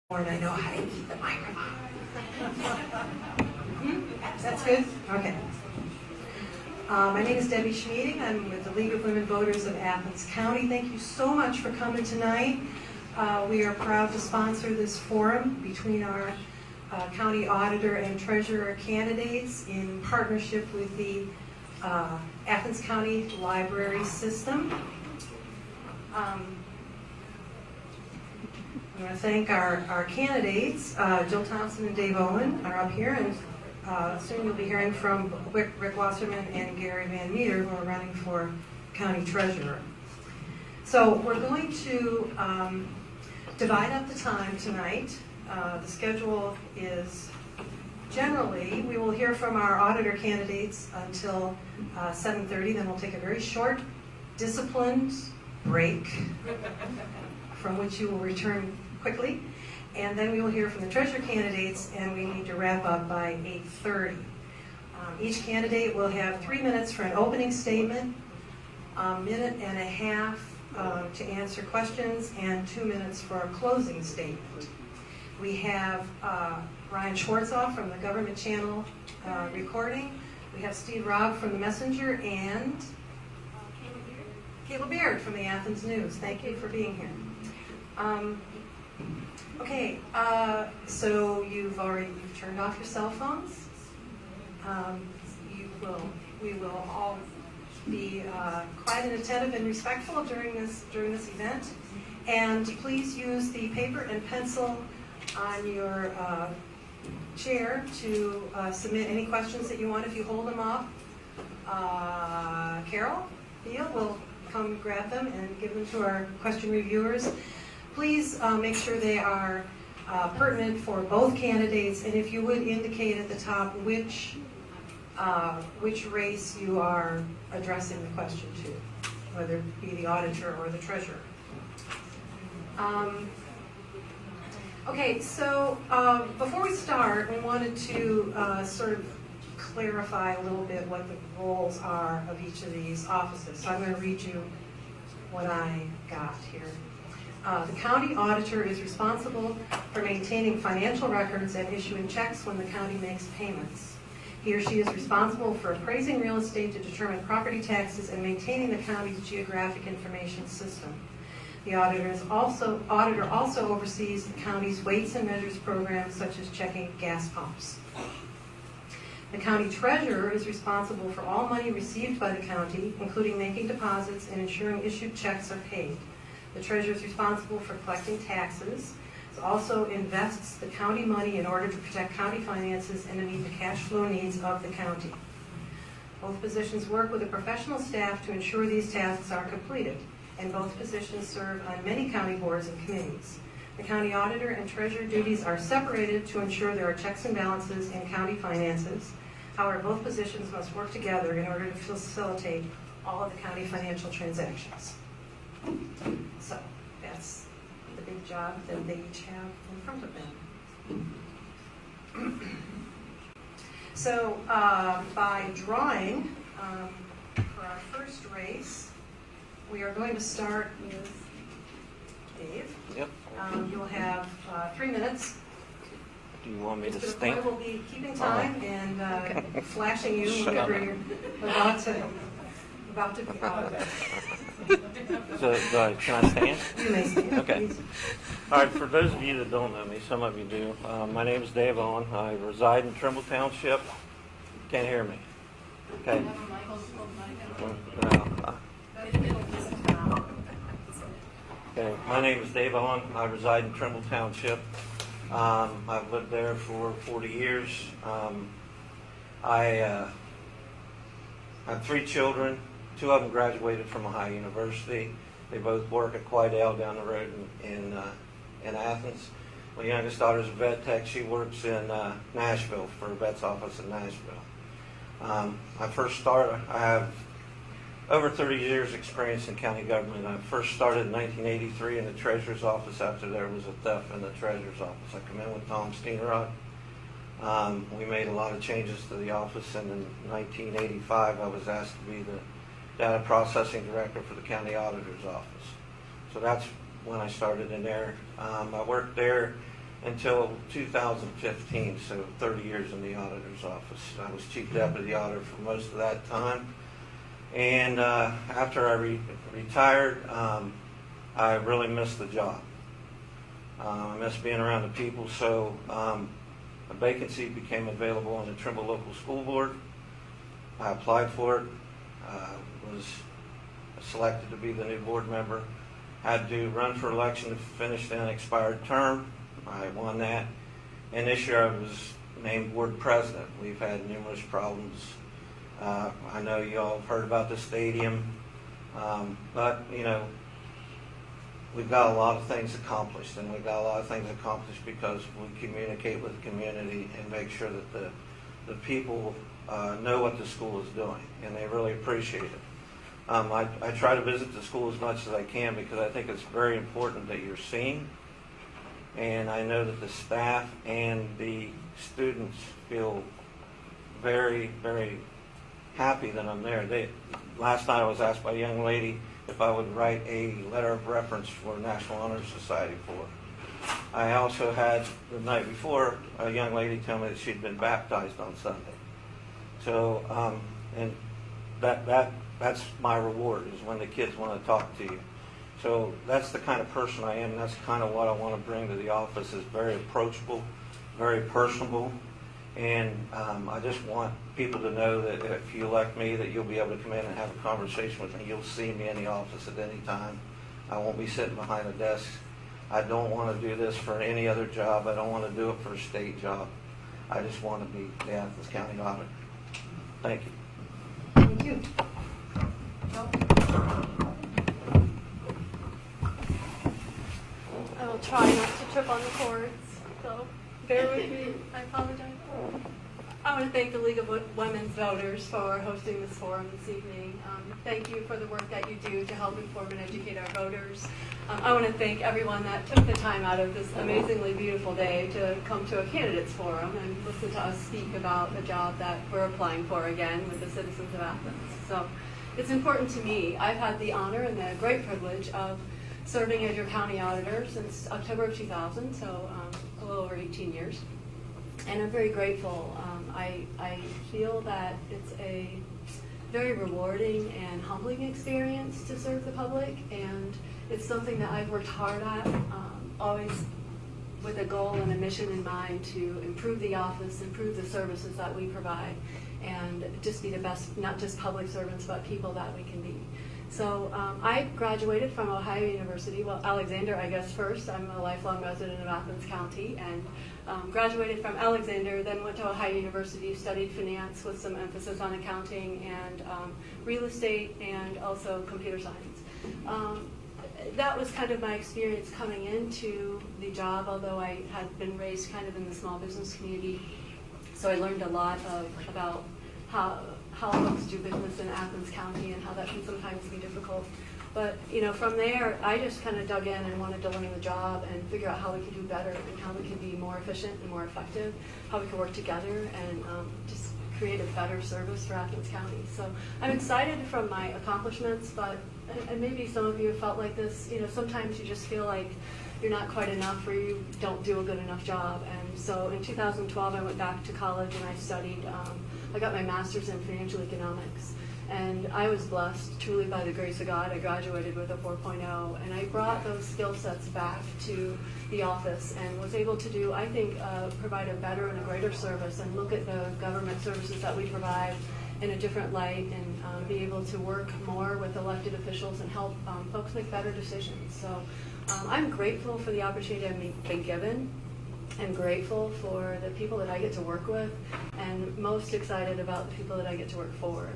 And I know how to keep the microphone. That's good? Okay. My name is Debbie Schmeeding. I'm with the League of Women Voters of Athens County. Thank you so much for coming tonight. We are proud to sponsor this forum between our county auditor and treasurer candidates in partnership with the Athens County Library System. I want to thank our candidates. Jill Thompson and Dave Owen are up here, and soon you'll be hearing from Rick Wasserman and Gary Van Meter, who are running for county treasurer. So we're going to divide up the time tonight. The schedule is generally, we will hear from our auditor candidates until 7:30, then we'll take a very short, disciplined break, from which you will return quickly, and then we will hear from the treasurer candidates, and we need to wrap up by 8:30. Each candidate will have 3 minutes for an opening statement, a minute and a half to answer questions, and 2 minutes for a closing statement. We have Ryan Schwartzoff from the Government Channel recording. We have Steve Robb from the Messenger, and Kayla Beard from the Athens News. Thank you for being here. Okay, so you've turned off your cell phones. We will all be quiet and attentive and respectful during this event. And please use the paper and pencil on your chair to submit any questions that you want. If you hold them up, Carol Beal will come grab them and give them to our question reviewers. Please make sure they are pertinent for both candidates, and if you would indicate at the top which race you are addressing the question to, whether it be the auditor or the treasurer. Okay, so before we start, we wanted to sort of clarify a little bit what the roles are of each of these offices. So I'm going to read you what I got here. The county auditor is responsible for maintaining financial records and issuing checks when the county makes payments. He or she is responsible for appraising real estate to determine property taxes and maintaining the county's geographic information system. The auditor also oversees the county's weights and measures programs, such as checking gas pumps. The county treasurer is responsible for all money received by the county, including making deposits and ensuring issued checks are paid. The treasurer is responsible for collecting taxes. It also invests the county money in order to protect county finances and to meet the cash flow needs of the county. Both positions work with a professional staff to ensure these tasks are completed, and both positions serve on many county boards and committees. The county auditor and treasurer duties are separated to ensure there are checks and balances in county finances. However, both positions must work together in order to facilitate all of the county financial transactions. So that's the big job that they each have in front of them. So by drawing for our first race, we are going to start with Dave. Yep. You'll have 3 minutes. Do you want me to Mr. stand? Will be keeping time and flashing you whenever you're about to. So, can I stand? You may stand. Okay. Please. All right, for those of you that don't know me, some of you do, my name is Dave Owen. I reside in Trimble Township. Can't hear me? Okay. Okay, my name is Dave Owen. I reside in Trimble Township. I've lived there for 40 years. I have 3 children. 2 of them graduated from Ohio University. They both work at Quidale down the road in Athens. My youngest daughter's a vet tech. She works in Nashville for a vet's office in Nashville. I have over 30 years experience in county government. I first started in 1983 in the treasurer's office after there was a theft in the treasurer's office. I come in with Tom Steenrod. We made a lot of changes to the office, and in 1985 I was asked to be the data processing director for the county auditor's office. So that's when I started in there. I worked there until 2015, so 30 years in the auditor's office. I was chief deputy auditor for most of that time. And after I retired, I really missed the job. I missed being around the people, so a vacancy became available on the Trimble Local School Board. I applied for it, was selected to be the new board member, had to run for election to finish an expired term. I won that, and this year I was named board president. We've had numerous problems. I know you all have heard about the stadium, but you know, we've got a lot of things accomplished, and we've got a lot of things accomplished because we communicate with the community and make sure that the people know what the school is doing, and they really appreciate it. I try to visit the school as much as I can because I think it's very important that you're seen, and I know that the staff and the students feel very, very happy that I'm there. Last night I was asked by a young lady if I would write a letter of reference for National Honor Society for her. I also had, the night before, a young lady tell me that she'd been baptized on Sunday. So, and that's my reward, is when the kids want to talk to you. So that's the kind of person I am, and that's kind of what I want to bring to the office, is very approachable, very personable, and I just want people to know that if you elect me, that you'll be able to come in and have a conversation with me. You'll see me in the office at any time. I won't be sitting behind a desk. I don't want to do this for any other job. I don't want to do it for a state job. I just want to be the Athens County Auditor. Thank you. Thank you. I will try not to trip on the cords, so bear with me. I apologize. I want to thank the League of Women's Voters for hosting this forum this evening. Thank you for the work that you do to help inform and educate our voters. I want to thank everyone that took the time out of this amazingly beautiful day to come to a candidates forum and listen to us speak about the job that we're applying for again with the citizens of Athens. So it's important to me. I've had the honor and the great privilege of serving as your county auditor since October of 2000, so a little over 18 years. And I'm very grateful. I feel that it's a very rewarding and humbling experience to serve the public, and it's something that I've worked hard at, always with a goal and a mission in mind to improve the office, improve the services that we provide, and just be the best, not just public servants, but people that we can be. So I graduated from Ohio University, well, Alexander, I guess, first. I'm a lifelong resident of Athens County, and graduated from Alexander, then went to Ohio University, studied finance with some emphasis on accounting and real estate and also computer science. That was kind of my experience coming into the job, although I had been raised kind of in the small business community. So I learned a lot about how folks do business in Athens County and how that can sometimes be difficult. But you know, from there, I just kind of dug in and wanted to learn the job and figure out how we could do better and how we could be more efficient and more effective, how we could work together and just create a better service for Athens County. So I'm excited from my accomplishments, but and maybe some of you have felt like this, you know, sometimes you just feel like you're not quite enough or you don't do a good enough job. And so in 2012, I went back to college and I studied, I got my master's in financial economics. And I was blessed truly by the grace of God. I graduated with a 4.0, and I brought those skill sets back to the office and was able to do, I think, provide a better and a greater service and look at the government services that we provide in a different light and be able to work more with elected officials and help folks make better decisions. So I'm grateful for the opportunity I've been given. I'm grateful for the people that I get to work with, and most excited about the people that I get to work for.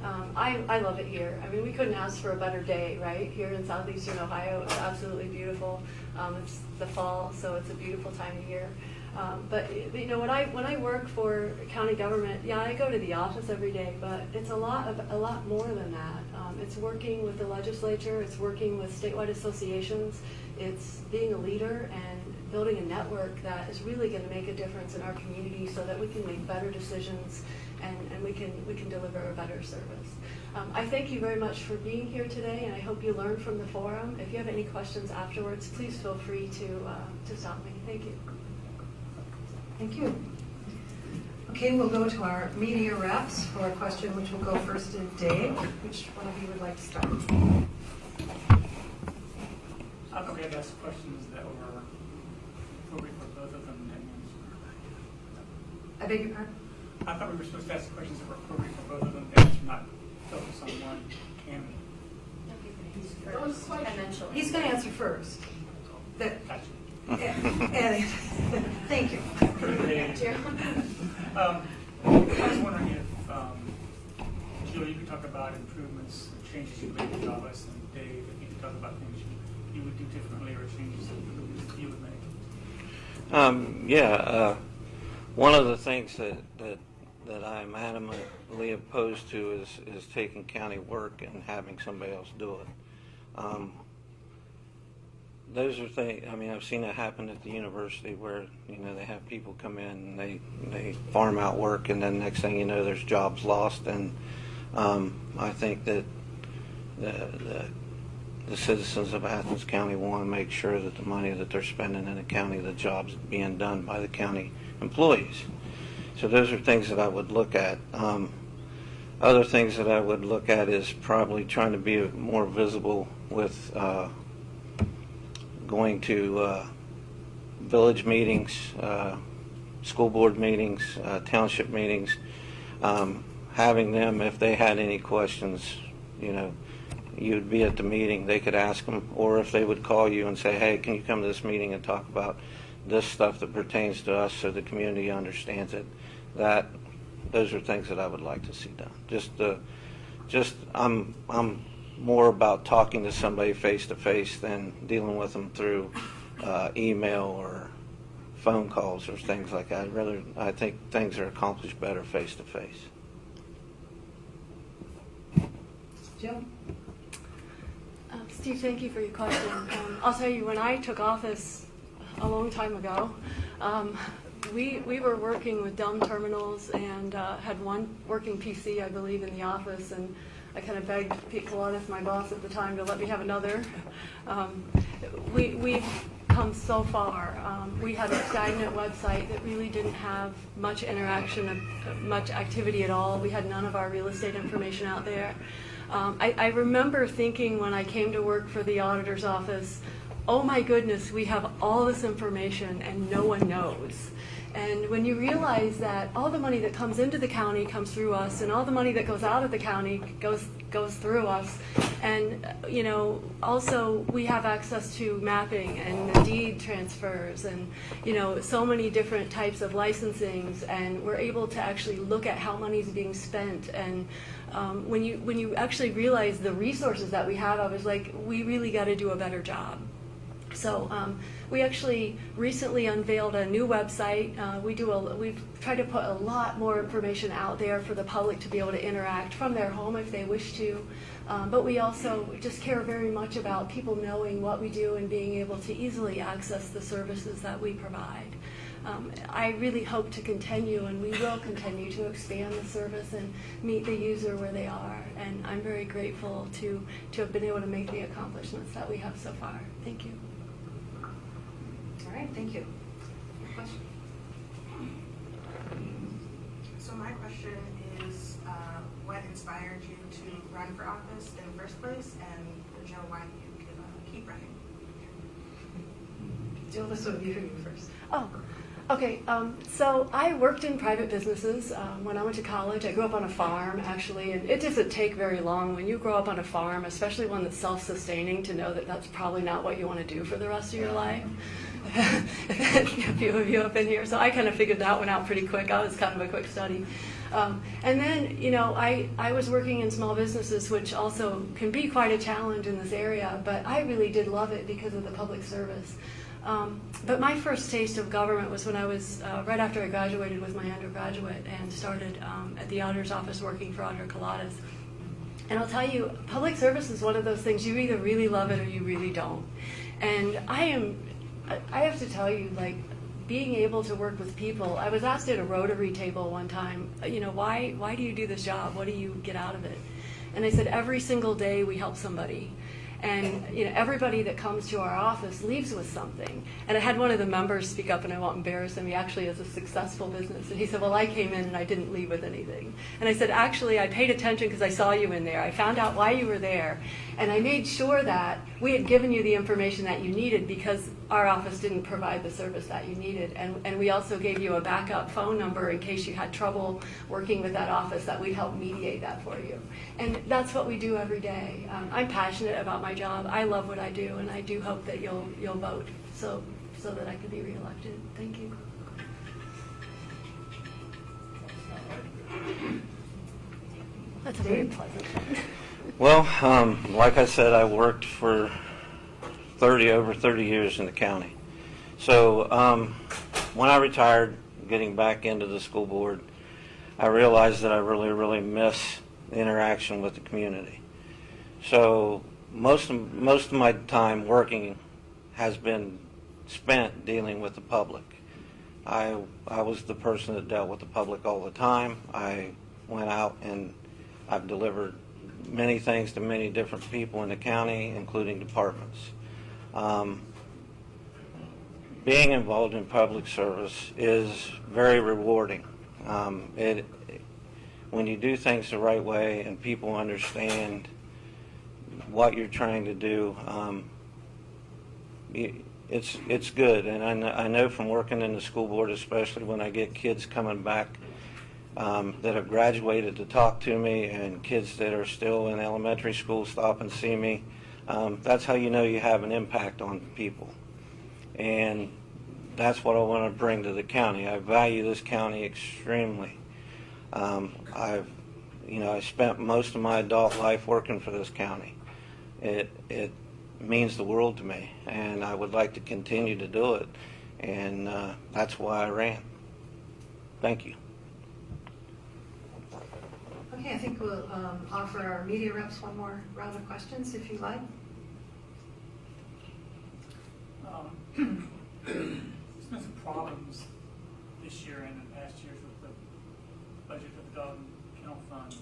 I love it here. I mean, we couldn't ask for a better day, right? Here in southeastern Ohio, it's absolutely beautiful. It's the fall, so it's a beautiful time of year. But you know, when I work for county government, yeah, I go to the office every day, but it's a lot more than that. It's working with the legislature. It's working with statewide associations. It's being a leader and building a network that is really going to make a difference in our community, so that we can make better decisions and we can deliver a better service. I thank you very much for being here today, and I hope you learned from the forum. If you have any questions afterwards, please feel free to stop me. Thank you. Thank you. Okay, we'll go to our media reps for a question, which will go first to Dave. Which one of you would like to start? I thought we had asked questions that were appropriate for both of them. I beg your pardon? I thought we were supposed to ask questions that were appropriate for both of them, and not focus on one candidate. He's going to answer first. Gotcha. Thank you. I was wondering if, Jill, you could talk about improvements, changes you made to the office, and Dave, if you could talk about things you would do differently or changes that you would make. One of the things that I'm adamantly opposed to is taking county work and having somebody else do it. Those are things, I mean, I've seen it happen at the university where, they have people come in and they farm out work, and then next thing you know, there's jobs lost. And I think that the citizens of Athens County want to make sure that the money that they're spending in the county, the jobs being done by the county employees. So those are things that I would look at. Other things that I would look at is probably trying to be more visible with going to village meetings, school board meetings, township meetings, having them, if they had any questions, you'd be at the meeting, they could ask them, or if they would call you and say, hey, can you come to this meeting and talk about this stuff that pertains to us so the community understands it. Those are things that I would like to see done. I'm more about talking to somebody face to face than dealing with them through email or phone calls or things like that. I think things are accomplished better face to face. Jill? Steve, thank you for your question. I'll tell you, when I took office a long time ago, we were working with dumb terminals and had one working PC, I believe, in the office, and I kind of begged Pete Colonis, my boss at the time, to let me have another. We've come so far. We had a stagnant website that really didn't have much interaction, much activity at all. We had none of our real estate information out there. I remember thinking when I came to work for the auditor's office, oh my goodness, we have all this information and no one knows. And when you realize that all the money that comes into the county comes through us, and all the money that goes out of the county goes through us, and also we have access to mapping and the deed transfers, and so many different types of licensings, and we're able to actually look at how money's being spent. And when you actually realize the resources that we have, I was like, we really got to do a better job. So we actually recently unveiled a new website. We've tried to put a lot more information out there for the public to be able to interact from their home if they wish to. But we also just care very much about people knowing what we do and being able to easily access the services that we provide. I really hope to continue, and we will continue to expand the service and meet the user where they are. And I'm very grateful to have been able to make the accomplishments that we have so far. Thank you. All right, thank you. Question? So my question is, what inspired you to run for office in the first place, and you know why you can keep running? Jill, this will be for you first. Oh, okay. So I worked in private businesses when I went to college. I grew up on a farm, actually, and it doesn't take very long when you grow up on a farm, especially one that's self-sustaining, to know that that's probably not what you want to do for the rest of your life. A few of you have been here, so I kind of figured that one out pretty quick. I was kind of a quick study. And then, I was working in small businesses, which also can be quite a challenge in this area, but I really did love it because of the public service. But my first taste of government was when I was, right after I graduated with my undergraduate and started at the auditor's office working for Auditor Coladas. And I'll tell you, public service is one of those things, you either really love it or you really don't. And I have to tell you, like, being able to work with people, I was asked at a Rotary table one time, why do you do this job? What do you get out of it? And I said, every single day we help somebody. And everybody that comes to our office leaves with something. And I had one of the members speak up, and I won't embarrass him. He actually has a successful business. And he said, well, I came in and I didn't leave with anything. And I said, actually, I paid attention because I saw you in there. I found out why you were there. And I made sure that we had given you the information that you needed because our office didn't provide the service that you needed. And we also gave you a backup phone number in case you had trouble working with that office, that we'd help mediate that for you. And that's what we do every day. I'm passionate about my job. I love what I do, and I do hope that you'll vote so that I can be reelected. Thank you. That's a very pleasant thing. Well, like I said, I worked for over 30 years in the county. So when I retired, getting back into the school board, I realized that I really miss the interaction with the community. So most of my time working has been spent dealing with the public. I was the person that dealt with the public all the time. I went out and I've delivered many things to many different people in the county, including departments. Being involved in public service is very rewarding. When you do things the right way and people understand what you're trying to do, it's good. And I know from working in the school board, especially when I get kids coming back that have graduated to talk to me, and kids that are still in elementary school stop and see me, that's how you know you have an impact on people. And that's what I want to bring to the county. I value this county extremely. I spent most of my adult life working for this county. It means the world to me, and I would like to continue to do it, and that's why I ran. Thank you. Okay, I think we'll offer our media reps one more round of questions, if you like. There's been some problems this year and in past years with the budget of the dog and kennel fund,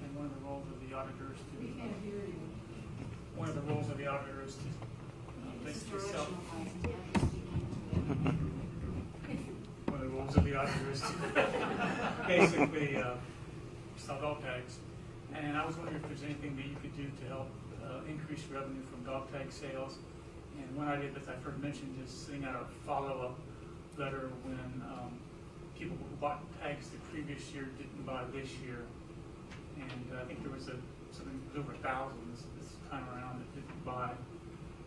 and one of the roles of the auditor is to basically basically sell dog tags. And I was wondering if there's anything that you could do to help increase revenue from dog tag sales. And one idea that I've heard mentioned is sending out a follow-up letter when people who bought tags the previous year didn't buy this year. And I think there was something over 1,000 this time around that didn't buy,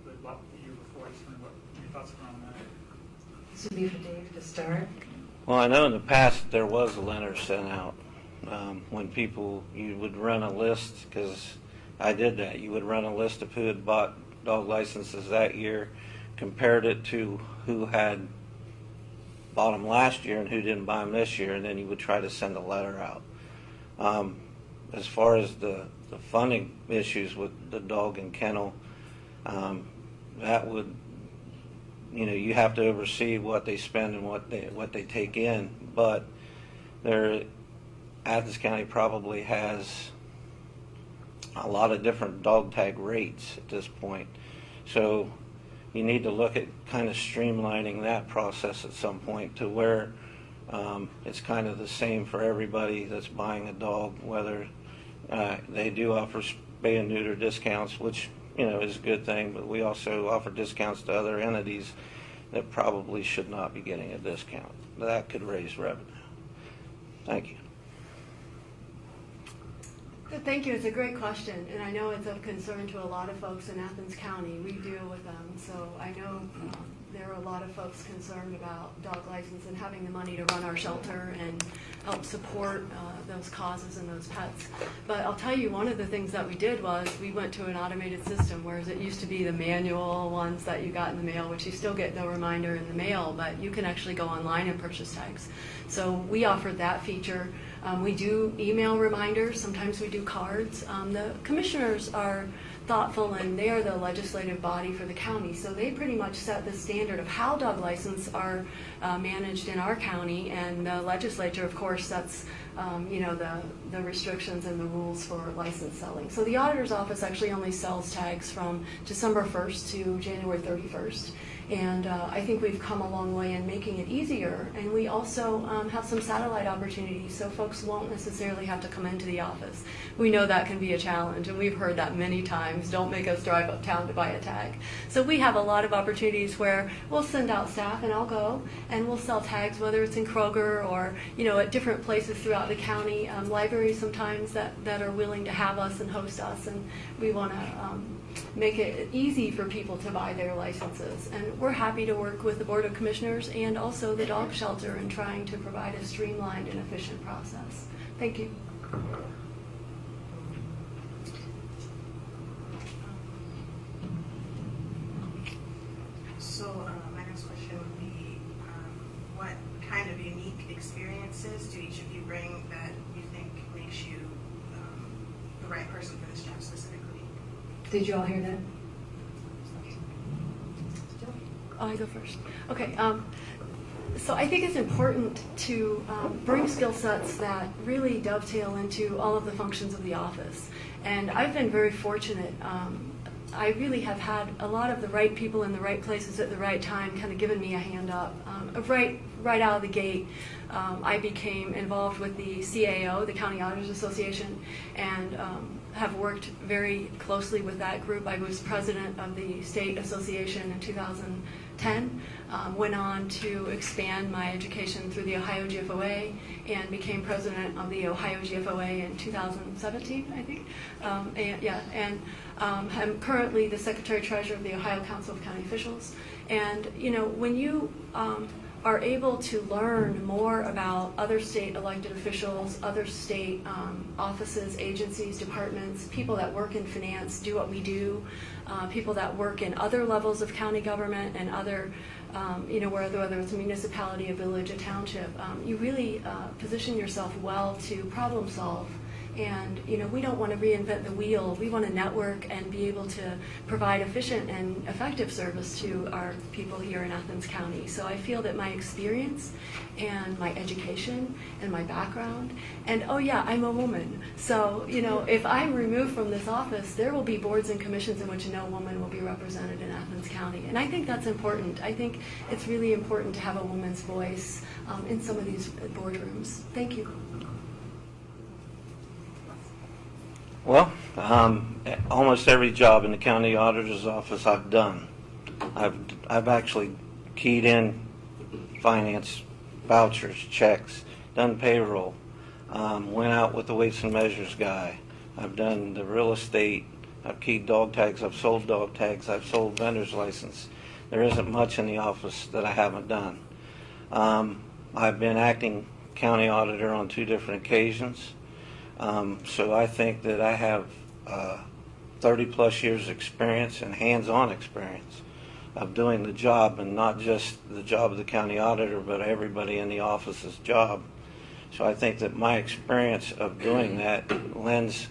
but bought the year before. I just wondering what your thoughts are on that. This would be for Dave to start. Well, I know in the past there was a letter sent out when you would run a list, because I did that. You would run a list of who had bought dog licenses that year, compared it to who had bought them last year and who didn't buy them this year, and then you would try to send a letter out. As far as the funding issues with the dog and kennel, that would, you have to oversee what they spend and what they take in, but Athens County probably has a lot of different dog tag rates at this point. So you need to look at kind of streamlining that process at some point to where it's kind of the same for everybody that's buying a dog, whether they do offer spay and neuter discounts, which is a good thing, but we also offer discounts to other entities that probably should not be getting a discount. That could raise revenue. Thank you. Good, thank you. It's a great question, and I know it's of concern to a lot of folks in Athens County. We deal with them, so I know there are a lot of folks concerned about dog license and having the money to run our shelter and help support those causes and those pets. But I'll tell you, one of the things that we did was we went to an automated system, whereas it used to be the manual ones that you got in the mail, which you still get no reminder in the mail, but you can actually go online and purchase tags. So we offered that feature. We do email reminders. Sometimes we do cards. The commissioners are thoughtful, and they are the legislative body for the county, so they pretty much set the standard of how dog licenses are managed in our county, and the legislature, of course, sets the restrictions and the rules for license selling. So the auditor's office actually only sells tags from December 1st to January 31st. And I think we've come a long way in making it easier. And we also have some satellite opportunities, so folks won't necessarily have to come into the office. We know that can be a challenge, and we've heard that many times. Don't make us drive uptown to buy a tag. So we have a lot of opportunities where we'll send out staff, and I'll go, and we'll sell tags, whether it's in Kroger or at different places throughout the county. Libraries sometimes that are willing to have us and host us, and we want to make it easy for people to buy their licenses. And we're happy to work with the Board of Commissioners and also the dog shelter in trying to provide a streamlined and efficient process. Thank you. So my next question would be, what kind of unique experiences do each of you bring that you think makes you the right person for this job specifically? Did you all hear that? I go first. Okay. So I think it's important to bring skill sets that really dovetail into all of the functions of the office. And I've been very fortunate. I really have had a lot of the right people in the right places at the right time kind of given me a hand up. Right out of the gate, I became involved with the CAO, the County Auditors Association, and have worked very closely with that group. I was president of the state association in 2010, went on to expand my education through the Ohio GFOA, and became president of the Ohio GFOA in 2017, I think. I'm currently the secretary-treasurer of the Ohio Council of County Officials. And when you are able to learn more about other state elected officials, other state offices, agencies, departments, people that work in finance, do what we do, people that work in other levels of county government and other, whether it's a municipality, a village, a township, you really position yourself well to problem solve. And we don't want to reinvent the wheel. We want to network and be able to provide efficient and effective service to our people here in Athens County. So I feel that my experience and my education and my background, and I'm a woman. So if I'm removed from this office, there will be boards and commissions in which no woman will be represented in Athens County. And I think that's important. I think it's really important to have a woman's voice in some of these boardrooms. Thank you. Well, almost every job in the county auditor's office I've done. I've actually keyed in finance vouchers, checks, done payroll, went out with the weights and measures guy. I've done the real estate. I've keyed dog tags. I've sold dog tags. I've sold vendor's license. There isn't much in the office that I haven't done. I've been acting county auditor on 2 different occasions. So I think that I have 30 plus years experience and hands-on experience of doing the job, and not just the job of the county auditor, but everybody in the office's job. So I think that my experience of doing that lends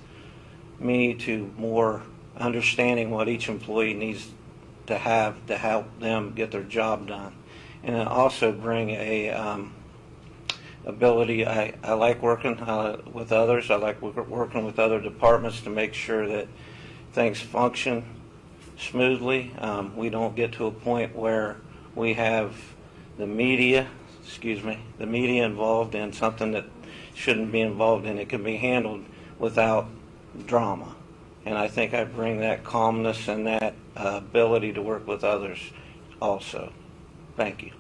me to more understanding what each employee needs to have to help them get their job done. And then also bring a ability. I like working with others. I like working with other departments to make sure that things function smoothly. We don't get to a point where we have the media involved in something that shouldn't be involved in. It can be handled without drama. And I think I bring that calmness and that ability to work with others also. Thank you.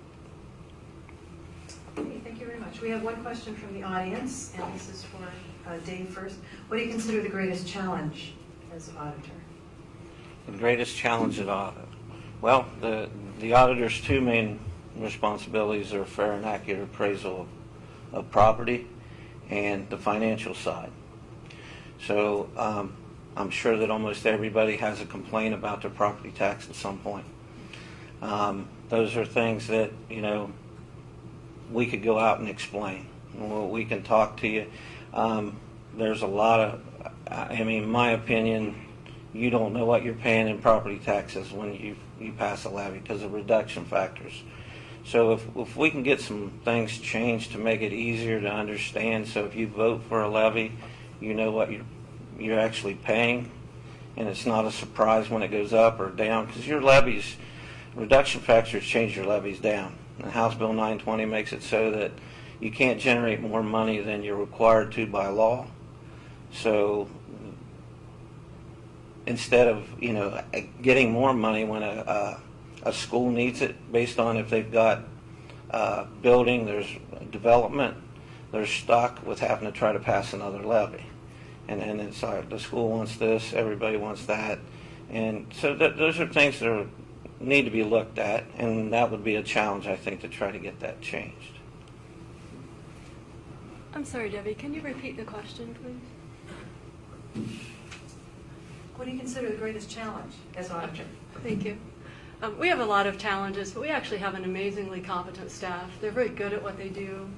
Okay, thank you very much. We have one question from the audience, and this is for Dave first. What do you consider the greatest challenge as auditor? The greatest challenge at audit. Well, the auditor's 2 main responsibilities are fair and accurate appraisal of property and the financial side. So I'm sure that almost everybody has a complaint about their property tax at some point. Those are things that, we could go out and explain. We can talk to you. There's a lot of, in my opinion, you don't know what you're paying in property taxes when you pass a levy because of reduction factors. So if we can get some things changed to make it easier to understand, so if you vote for a levy, you know what you're actually paying, and it's not a surprise when it goes up or down, because your levies, reduction factors change your levies down. And House Bill 920 makes it so that you can't generate more money than you're required to by law. So instead of getting more money when a school needs it, based on if they've got building, there's development, they're stuck with having to try to pass another levy. And it's like the school wants this, everybody wants that. And so those are things that need to be looked at, and that would be a challenge, I think, to try to get that changed. I'm sorry, Debbie, can you repeat the question, please? What do you consider the greatest challenge as auditor? Thank you. We have a lot of challenges, but we actually have an amazingly competent staff. They're very good at what they do.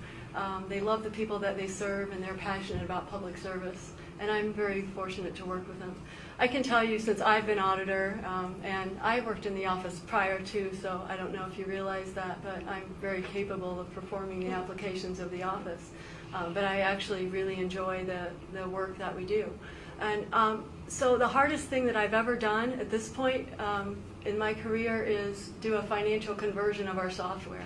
They love the people that they serve, and they're passionate about public service. And I'm very fortunate to work with them. I can tell you, since I've been auditor, and I worked in the office prior to, so I don't know if you realize that, but I'm very capable of performing the applications of the office. But I actually really enjoy the work that we do. And so the hardest thing that I've ever done at this point in my career is do a financial conversion of our software.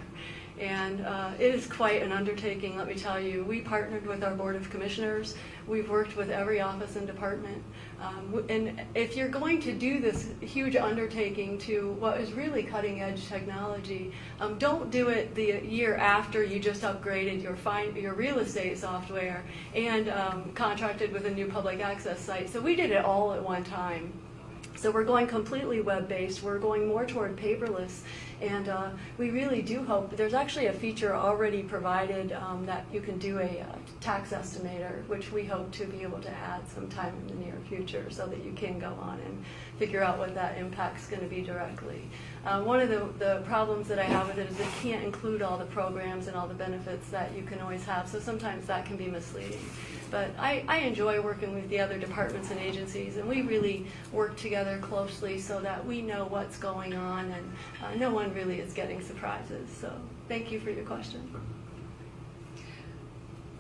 And it is quite an undertaking, let me tell you. We partnered with our Board of Commissioners. We've worked with every office and department. And if you're going to do this huge undertaking to what is really cutting-edge technology, don't do it the year after you just upgraded your real estate software and contracted with a new public access site. So we did it all at one time. So we're going completely web-based. We're going more toward paperless. And we really do hope, there's actually a feature already provided that you can do a tax estimator, which we hope to be able to add sometime in the near future so that you can go on and figure out what that impact's going to be directly. One of the problems that I have with it is it can't include all the programs and all the benefits that you can always have, so sometimes that can be misleading. But I enjoy working with the other departments and agencies, and we really work together closely so that we know what's going on, and no one really is getting surprises. So thank you for your question.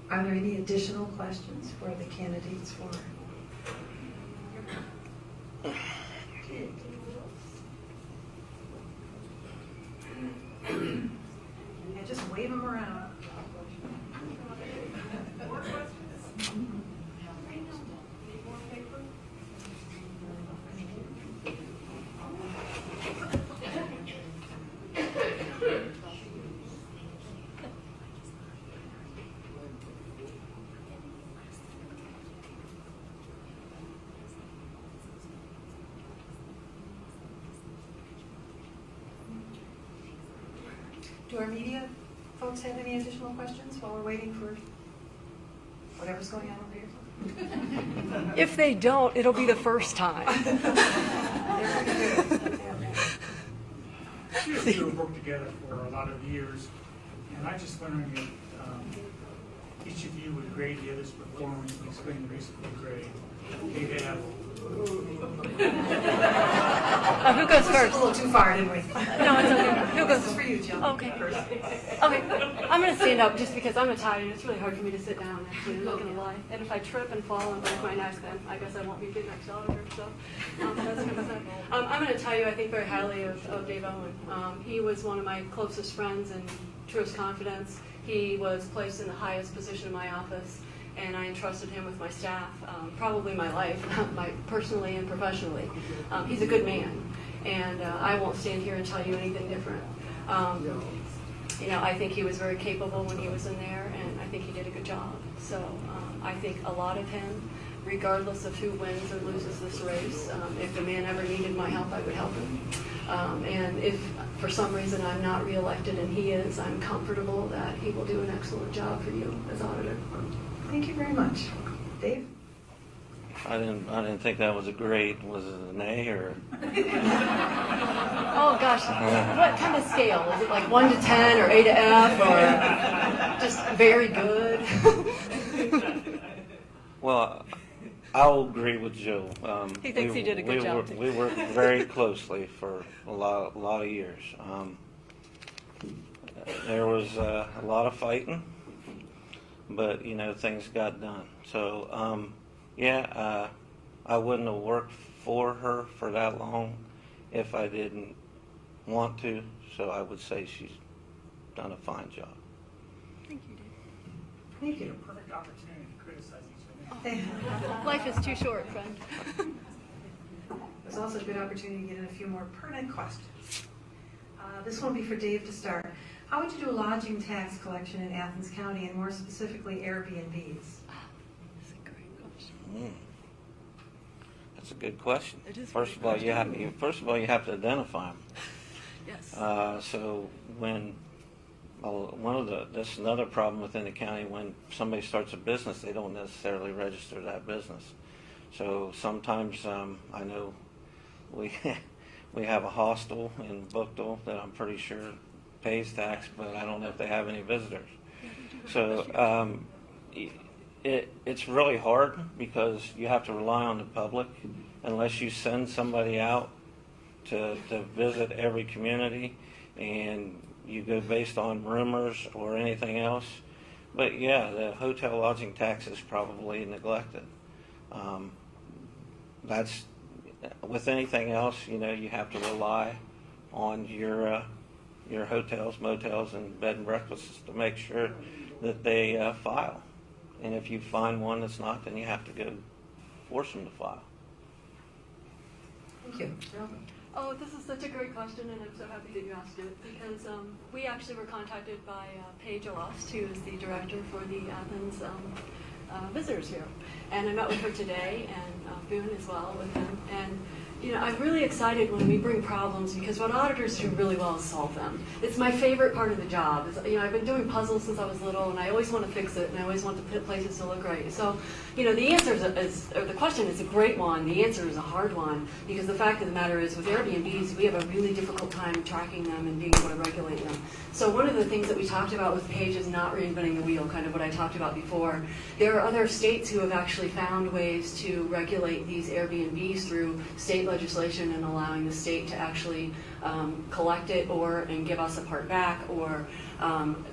Are there any additional questions for the candidates for? Yeah, just wave them around. More questions? Do our media folks have any additional questions while we're waiting for whatever's going on over here? If they don't, it'll be the first time. You two have worked together for a lot of years, and I'm just wondering if each of you would grade the other's performance and explain the reason for grade. They have. Who goes A first? little too far, didn't we? No, it's okay. Who goes This is for you, Jill. Okay. Okay. I'm going to stand up just because I'm Italian. It's really hard for me to sit down, actually. I'm not going to lie. And if I trip and fall and break my neck, then I guess I won't be good next auditor. So that's going to be I'm going to tell you, I think very highly of Dave Owen. He was one of my closest friends and truest confidants. He was placed in the highest position in my office, and I entrusted him with my staff, probably my life, personally and professionally. He's a good man, and I won't stand here and tell you anything different. I think he was very capable when he was in there, and I think he did a good job. So I think a lot of him, regardless of who wins or loses this race, if the man ever needed my help, I would help him. And if for some reason I'm not reelected and he is, I'm comfortable that he will do an excellent job for you as auditor. Thank you very much. Dave? I didn't think that was a grade. Was it an A or? Oh gosh, what kind of scale? Is it like 1 to 10 or A to F or just very good? Well, I'll agree with Joe. He thinks he did a good job. We worked very closely for a lot of years. there was a lot of fighting, but things got done. So I wouldn't have worked for her for that long if I didn't want to. So I would say she's done a fine job. Thank you, Thank you. Perfect opportunity to criticize each other. Dave. Life is too short, friend. There's also a good opportunity to get in a few more pertinent questions. This one will be for Dave to start. How would you do a lodging tax collection in Athens County, and more specifically Airbnbs? That's a great question. That's a good question. It is First very of all, you have to identify them. Yes. So when that's another problem within the county. When somebody starts a business, they don't necessarily register that business. So sometimes I know we have a hostel in Bookdale that I'm pretty sure pays tax, but I don't know if they have any visitors. So it's really hard because you have to rely on the public unless you send somebody out to visit every community and you go based on rumors or anything else. But yeah, the hotel lodging tax is probably neglected. That's with anything else, you have to rely on your hotels, motels, and bed and breakfasts to make sure that they file. And if you find one that's not, then you have to go force them to file. Thank you. Geraldine? Oh, this is such a great question, and I'm so happy that you asked it, because we actually were contacted by Paige Alost, who is the director for the Athens Visitors Bureau. And I met with her today, and Boone as well with him. And I'm really excited when we bring problems, because what auditors do really well is solve them. It's my favorite part of the job. I've been doing puzzles since I was little, and I always want to fix it, and I always want the places to look right. So, the answer or the question is a great one. The answer is a hard one, because the fact of the matter is, with Airbnbs, we have a really difficult time tracking them and being able to regulate them. So one of the things that we talked about with Paige is not reinventing the wheel, kind of what I talked about before. There are other states who have actually found ways to regulate these Airbnbs through state legislation and allowing the state to actually collect it and give us a part back, or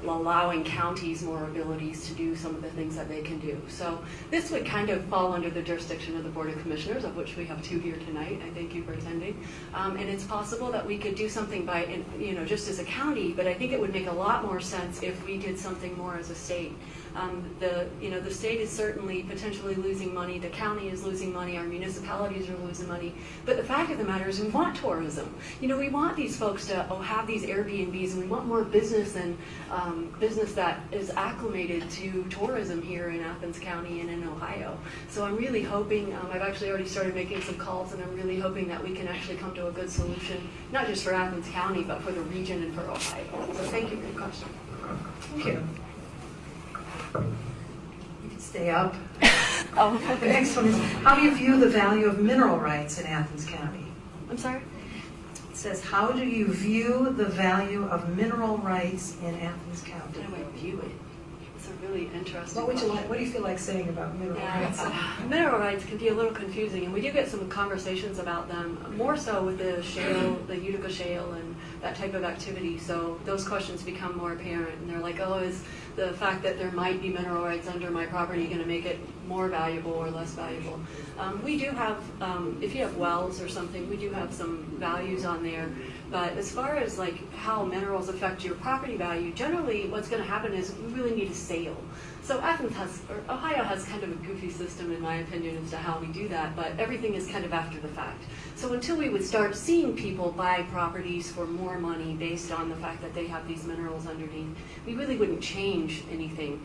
allowing counties more abilities to do some of the things that they can do. So this would kind of fall under the jurisdiction of the Board of Commissioners, of which we have 2 here tonight. I thank you for attending. And it's possible that we could do something by, just as a county, but I think it would make a lot more sense if we did something more as a state. The state is certainly potentially losing money. The county is losing money. Our municipalities are losing money. But the fact of the matter is, we want tourism. We want these folks to have these Airbnbs, and we want more business and business that is acclimated to tourism here in Athens County and in Ohio. So I'm really hoping, I've actually already started making some calls, and I'm really hoping that we can actually come to a good solution, not just for Athens County, but for the region and for Ohio. So thank you for your question. Thank you. You can stay up. Oh, The next one is, how do you view the value of mineral rights in Athens County? I'm sorry? It says, how do you view the value of mineral rights in Athens County? How do I view it? It's a really interesting What would you question. like? What do you feel like saying about mineral rights? Mineral rights can be a little confusing, and we do get some conversations about them, more so with the shale, the Utica shale, and that type of activity. So those questions become more apparent, and they're like, oh, is the fact that there might be mineral rights under my property going to make it more valuable or less valuable? We do have, if you have wells or something, we do have some values on there. But as far as like how minerals affect your property value, generally what's going to happen is we really need a sale. So Ohio has kind of a goofy system, in my opinion, as to how we do that, but everything is kind of after the fact. So until we would start seeing people buy properties for more money based on the fact that they have these minerals underneath, we really wouldn't change anything,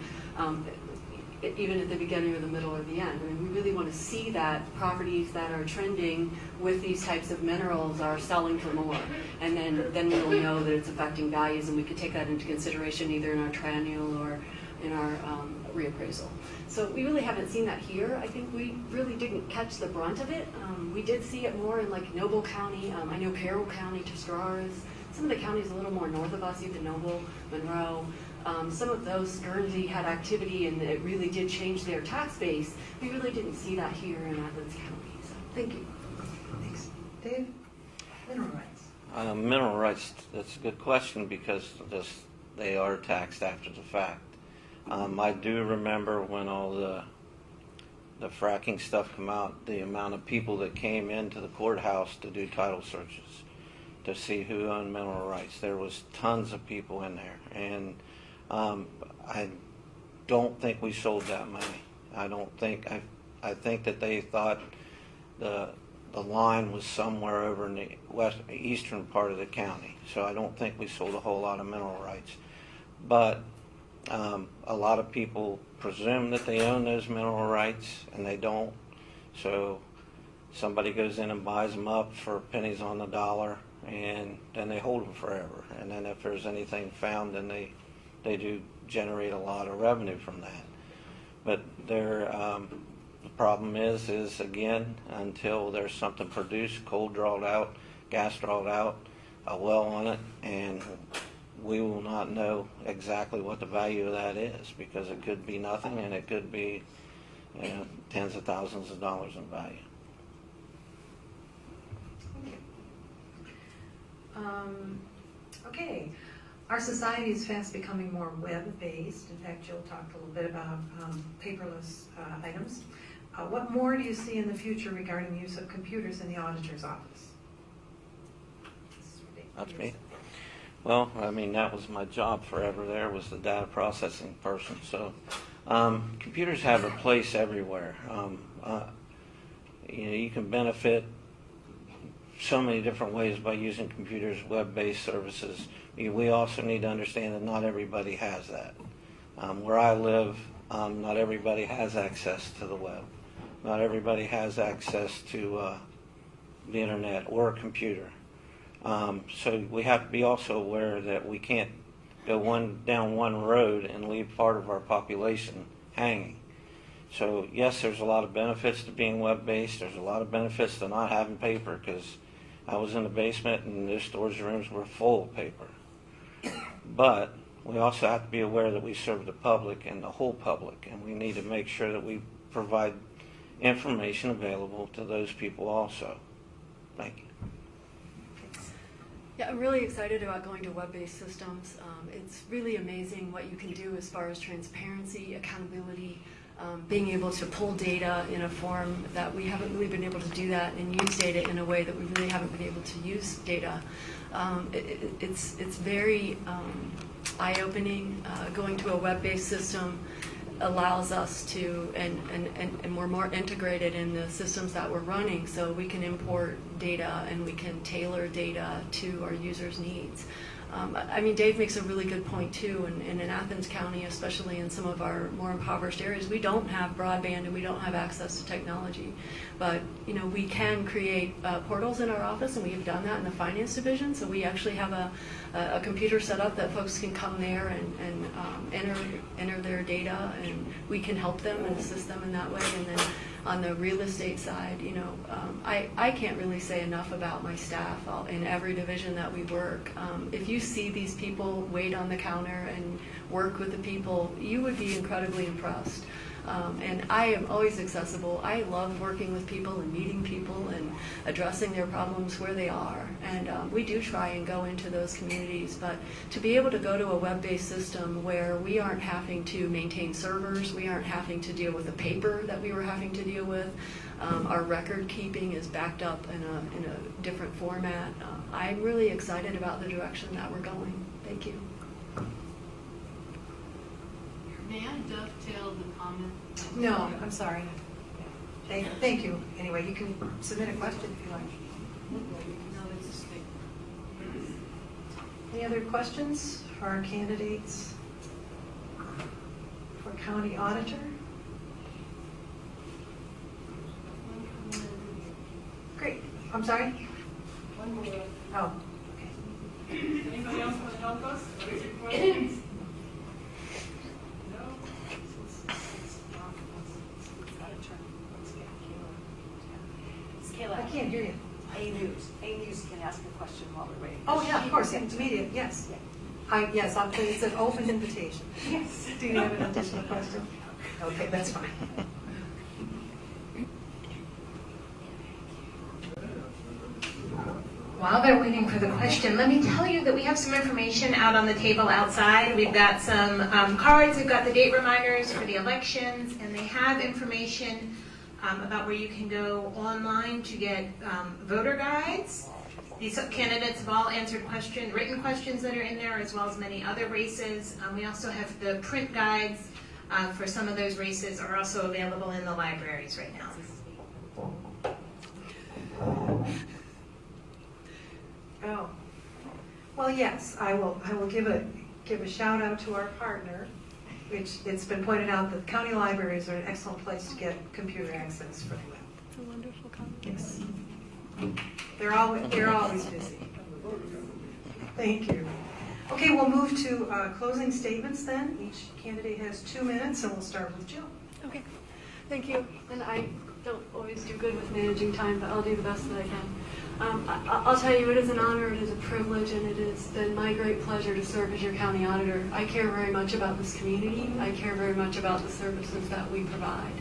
even at the beginning or the middle or the end. I mean, we really want to see that properties that are trending with these types of minerals are selling for more. And then we'll know that it's affecting values, and we could take that into consideration either in our triennial or in our reappraisal. So we really haven't seen that here. I think we really didn't catch the brunt of it. We did see it more in like Noble County. I know Carroll County, Tuscarawas, some of the counties a little more north of us, even Noble, Monroe. Some of those, Guernsey had activity, and it really did change their tax base. We really didn't see that here in Athens County. So thank you. Thanks. Dave? Mineral rights. Mineral rights, that's a good question, because they are taxed after the fact. I do remember when all the fracking stuff come out, the amount of people that came into the courthouse to do title searches to see who owned mineral rights. There was tons of people in there, and I don't think we sold that many. I think that they thought the line was somewhere over in the eastern part of the county. So I don't think we sold a whole lot of mineral rights. But a lot of people presume that they own those mineral rights, and they don't. So somebody goes in and buys them up for pennies on the dollar, and then they hold them forever. And then if there's anything found, then they do generate a lot of revenue from that. But the problem is again, until there's something produced, coal drawed out, gas drawed out, a well on it, and we will not know exactly what the value of that is, because it could be nothing and it could be tens of thousands of dollars in value. Okay, our society is fast becoming more web-based. In fact, Jill talked a little bit about paperless items. What more do you see in the future regarding the use of computers in the auditor's office? That's me. Well, I mean, that was my job forever there, was the data processing person. So computers have a place everywhere. You can benefit so many different ways by using computers, web-based services. We also need to understand that not everybody has that. Where I live, not everybody has access to the web. Not everybody has access to the internet or a computer. So we have to be also aware that we can't go down one road and leave part of our population hanging. So yes, there's a lot of benefits to being web-based. There's a lot of benefits to not having paper, because I was in the basement and the storage rooms were full of paper. But we also have to be aware that we serve the public and the whole public, and we need to make sure that we provide information available to those people also. Thank you. Yeah, I'm really excited about going to web-based systems. It's really amazing what you can do as far as transparency, accountability, being able to pull data in a form that we haven't really been able to do that, and use data in a way that we really haven't been able to use data. It's very eye-opening. Going to a web-based system allows us to, and we're more integrated in the systems that we're running, so we can import data and we can tailor data to our users' needs. I mean, Dave makes a really good point too, and in Athens County, especially in some of our more impoverished areas, we don't have broadband and we don't have access to technology. But we can create portals in our office, and we have done that in the finance division. So we actually have a computer set up that folks can come there and enter their data, and we can help them and assist them in that way. And then on the real estate side, I can't really say enough about my staff in every division that we work. If you see these people wait on the counter and work with the people, you would be incredibly impressed. And I am always accessible. I love working with people and meeting people and addressing their problems where they are. And we do try and go into those communities, but to be able to go to a web-based system where we aren't having to maintain servers, we aren't having to deal with the paper that we were having to deal with, our record keeping is backed up in a different format. I'm really excited about the direction that we're going. Thank you. May I dovetail the comment? No, I'm sorry. Thank you. Anyway, you can submit a question if you like. No, it's a statement. Any other questions for our candidates for county auditor? Great. I'm sorry? One more. Oh, okay. Anybody else want to help us? Raise your questions. I can't hear you. A News can ask a question while we're waiting. Oh, yeah, of course, it's immediate, yes. Yes, it's an open invitation. Yes. Do you have an additional question? Okay, that's fine. While they're waiting for the question, let me tell you that we have some information out on the table outside. We've got some cards, we've got the date reminders for the elections, and they have information about where you can go online to get voter guides. These candidates have all answered written questions that are in there, as well as many other races. We also have the print guides for some of those races are also available in the libraries right now. Oh, well, yes, I will give a shout out to our partner, which it's been pointed out that county libraries are an excellent place to get computer access for the web. It's a wonderful comment. Yes. They're always busy. Thank you. Okay, we'll move to closing statements then. Each candidate has 2 minutes, and we'll start with Jill. Okay, thank you. And I don't always do good with managing time, but I'll do the best that I can. I'll tell you, it is an honor, it is a privilege, and it has been my great pleasure to serve as your county auditor. I care very much about this community. I care very much about the services that we provide,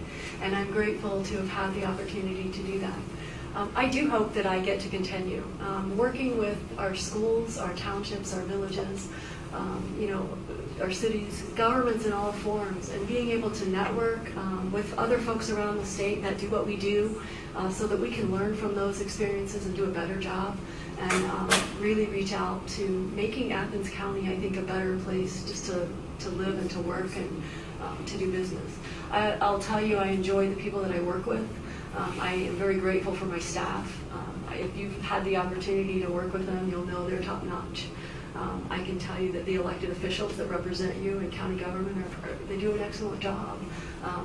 and I'm grateful to have had the opportunity to do that. I do hope that I get to continue working with our schools, our townships, our villages, our cities, governments in all forms, and being able to network with other folks around the state that do what we do so that we can learn from those experiences and do a better job and really reach out to making Athens County, I think, a better place just to live and to work and to do business. I'll tell you, I enjoy the people that I work with. I am very grateful for my staff. If you've had the opportunity to work with them, you'll know they're top-notch. I can tell you that the elected officials that represent you in county government, they do an excellent job,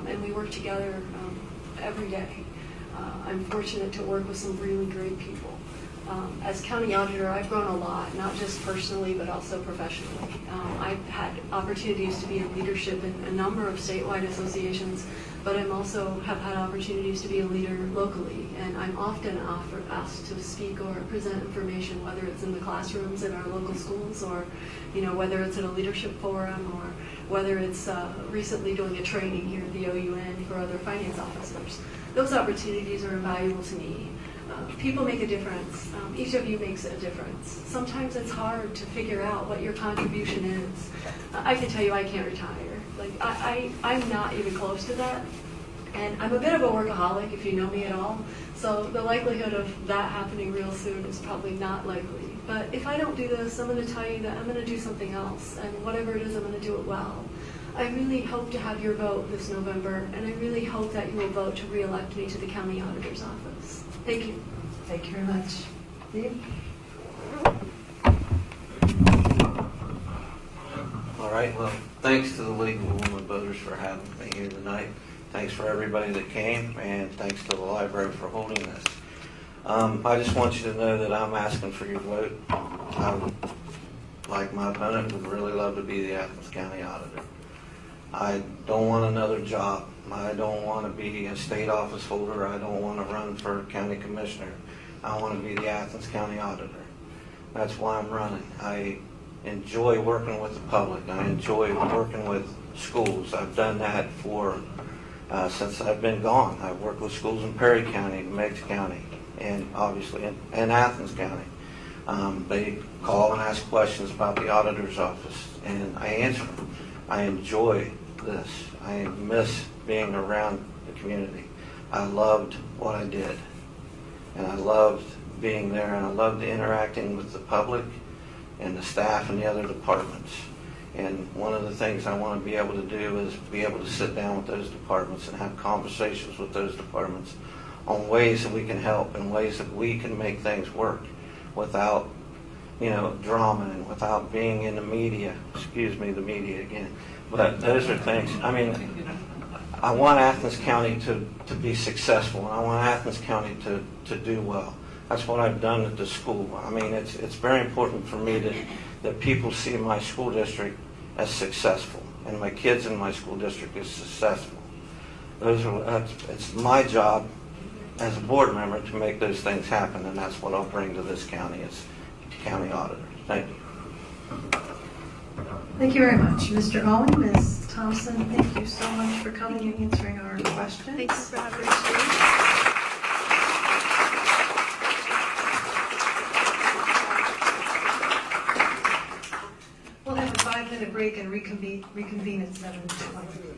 and we work together every day. I'm fortunate to work with some really great people. As county auditor, I've grown a lot, not just personally, but also professionally. I've had opportunities to be in leadership in a number of statewide associations, but I'm also have had opportunities to be a leader locally, and I'm often asked to speak or present information, whether it's in the classrooms in our local schools, or whether it's at a leadership forum, or whether it's recently doing a training here at the OUN for other finance officers. Those opportunities are invaluable to me. People make a difference. Each of you makes a difference. Sometimes it's hard to figure out what your contribution is. I can tell you I can't retire. I'm not even close to that. And I'm a bit of a workaholic, if you know me at all. So the likelihood of that happening real soon is probably not likely. But if I don't do this, I'm going to tell you that I'm going to do something else. And whatever it is, I'm going to do it well. I really hope to have your vote this November, and I really hope that you will vote to re-elect me to the County Auditor's Office. Thank you. Thank you very much. Steve? All right, well, thanks to the League of Women Voters for having me here tonight. Thanks for everybody that came, and thanks to the library for holding this. I just want you to know that I'm asking for your vote. I would, like my opponent, would really love to be the Athens County Auditor. I don't want another job. I don't want to be a state office holder. I don't want to run for county commissioner. I want to be the Athens County Auditor. That's why I'm running. I enjoy working with the public. I enjoy working with schools. I've done that since I've been gone. I've worked with schools in Perry County, Meigs County, and obviously in Athens County. They call and ask questions about the auditor's office, and I answer them. I enjoy this. I miss being around the community. I loved what I did, and I loved being there, and I loved interacting with the public and the staff and the other departments. And one of the things I want to be able to do is be able to sit down with those departments and have conversations with those departments on ways that we can help and ways that we can make things work without, drama and without being in the media. Excuse me, the media again. But those are things, I want Athens County to be successful, and I want Athens County to do well. That's what I've done at the school. It's very important for me that people see my school district as successful, and my kids in my school district as successful. It's my job as a board member to make those things happen, and that's what I'll bring to this county as county auditor. Thank you. Thank you very much. Mr. Owen, Ms. Thompson, thank you so much for coming and answering our questions. Thank you for having me. 5-minute break and reconvene at 7:20.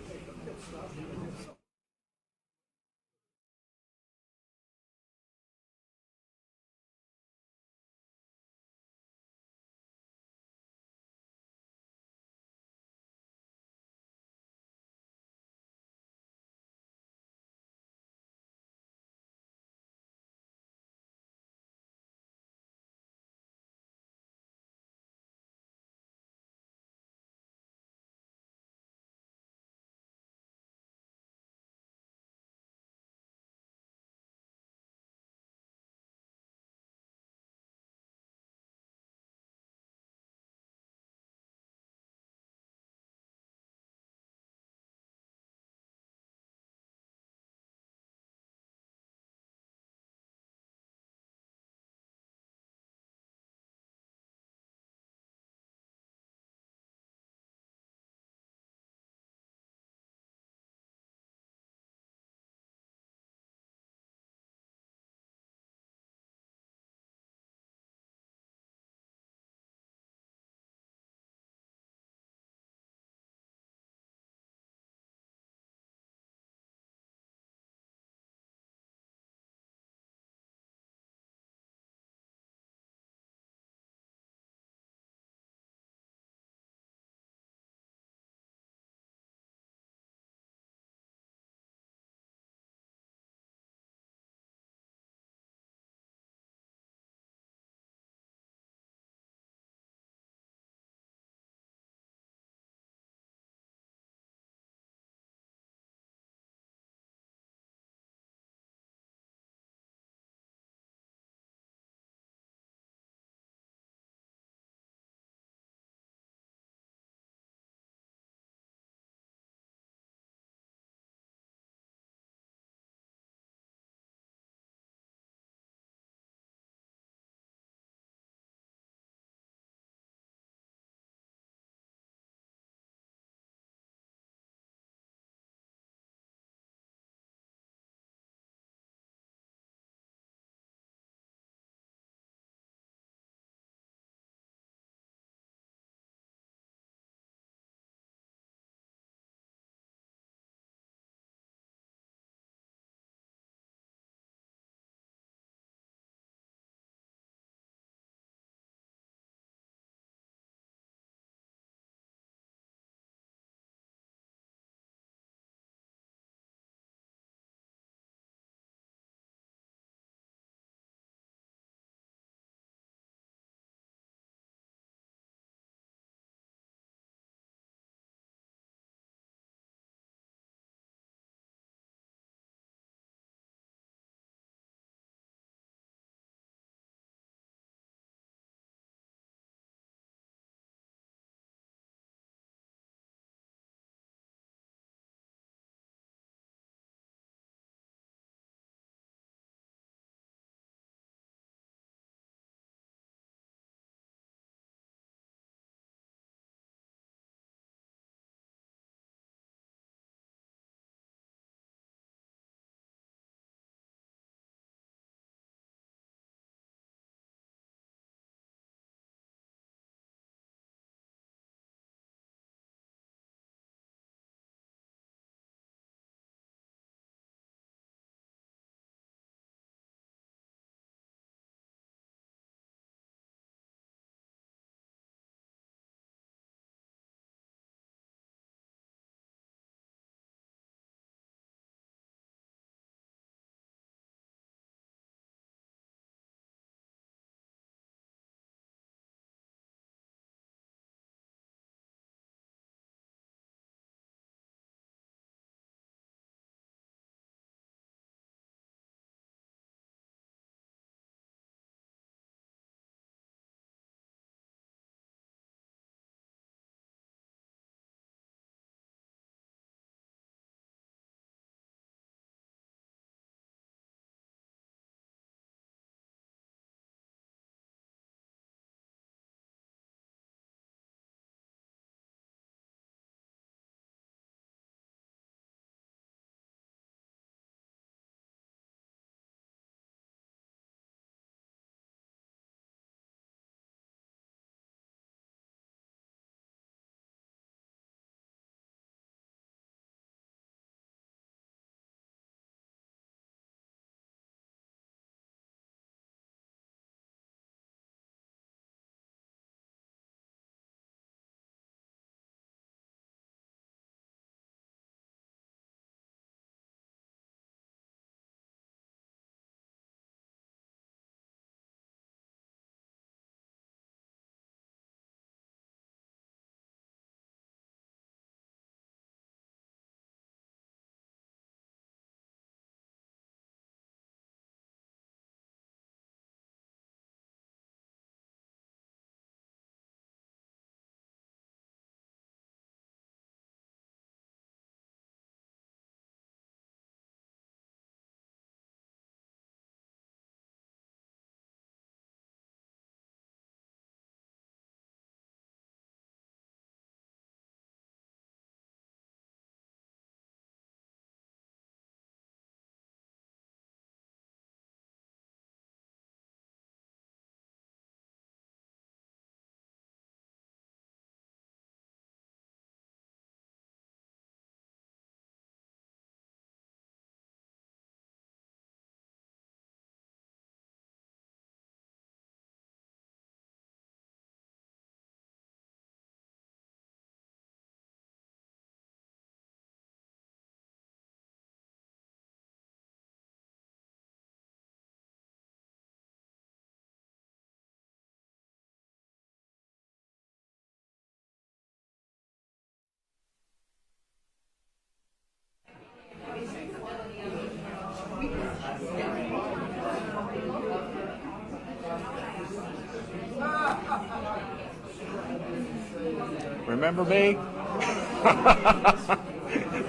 Remember me?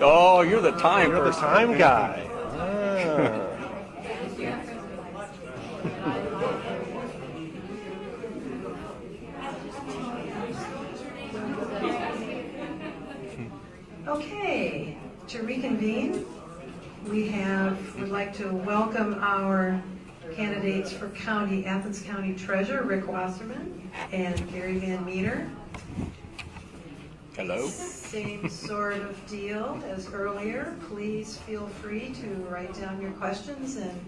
Oh, you're the time You're the person. time guy. Ah. Okay, to reconvene, would like to welcome our candidates for Athens County Treasurer, Rick Wasserman and Gary Van Meter. Hello. Same sort of deal as earlier. Please feel free to write down your questions and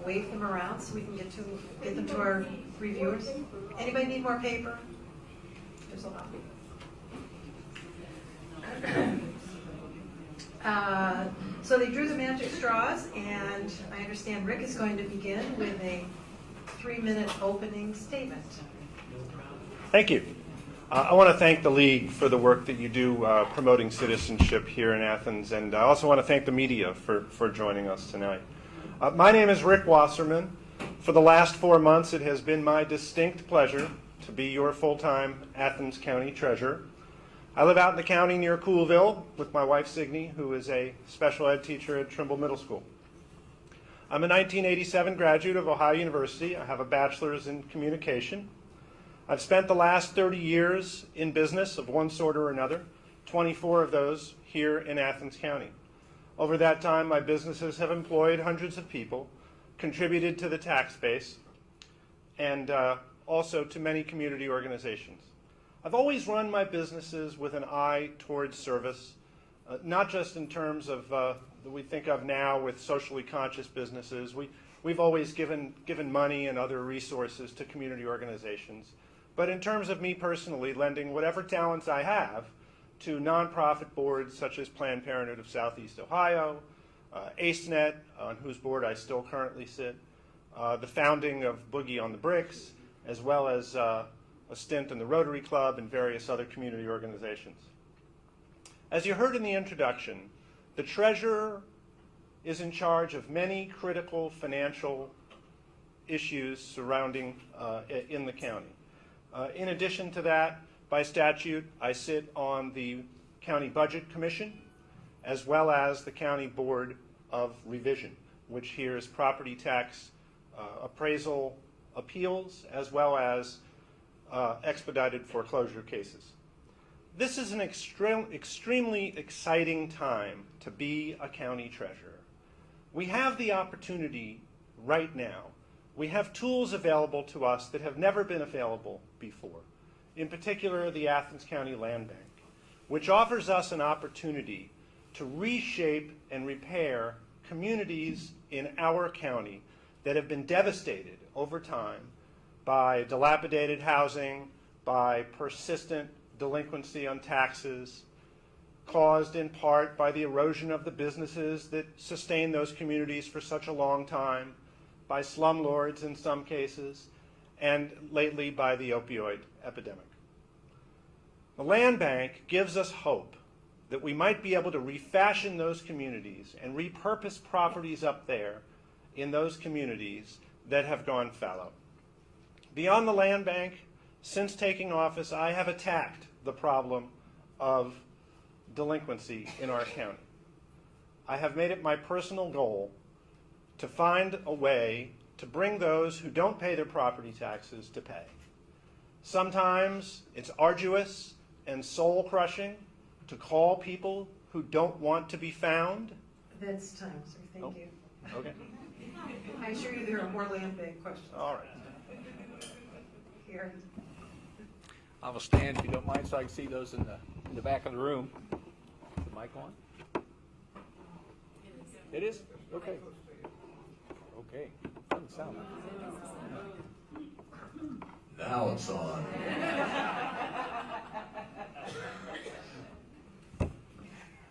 wave them around so we can get them to our reviewers. Anybody need more paper? There's a lot. So they drew the magic straws, and I understand Rick is going to begin with a 3-minute opening statement. Thank you. I want to thank the League for the work that you do promoting citizenship here in Athens, and I also want to thank the media for joining us tonight. My name is Rick Wasserman. For the last 4 months, it has been my distinct pleasure to be your full-time Athens County Treasurer. I live out in the county near Coolville with my wife, Signe, who is a special ed teacher at Trimble Middle School. I'm a 1987 graduate of Ohio University. I have a bachelor's in communication. I've spent the last 30 years in business of one sort or another, 24 of those here in Athens County. Over that time, my businesses have employed hundreds of people, contributed to the tax base, and also to many community organizations. I've always run my businesses with an eye towards service, not just in terms of that we think of now with socially conscious businesses. We've always given money and other resources to community organizations, but in terms of me personally, lending whatever talents I have to nonprofit boards such as Planned Parenthood of Southeast Ohio, AceNet, on whose board I still currently sit, the founding of Boogie on the Bricks, as well as a stint in the Rotary Club and various other community organizations. As you heard in the introduction, the treasurer is in charge of many critical financial issues surrounding in the county. In addition to that, by statute, I sit on the County Budget Commission, as well as the County Board of Revision, which hears property tax appraisal appeals, as well as expedited foreclosure cases. This is an extremely exciting time to be a county treasurer. We have the opportunity right now. We have tools available to us that have never been available before, in particular the Athens County Land Bank, which offers us an opportunity to reshape and repair communities in our county that have been devastated over time by dilapidated housing, by persistent delinquency on taxes, caused in part by the erosion of the businesses that sustain those communities for such a long time, by slumlords in some cases, and lately by the opioid epidemic. The Land Bank gives us hope that we might be able to refashion those communities and repurpose properties up there in those communities that have gone fallow. Beyond the Land Bank, since taking office, I have attacked the problem of delinquency in our county. I have made it my personal goal to find a way to bring those who don't pay their property taxes to pay. Sometimes it's arduous and soul-crushing to call people who don't want to be found. That's time, sir. Thank you. Okay. I assure you there are more land bank questions. All right. Here. I will stand if you don't mind so I can see those in the back of the room. Is the mic on? It is? Okay. Okay. Doesn't sound like it. Now it's on.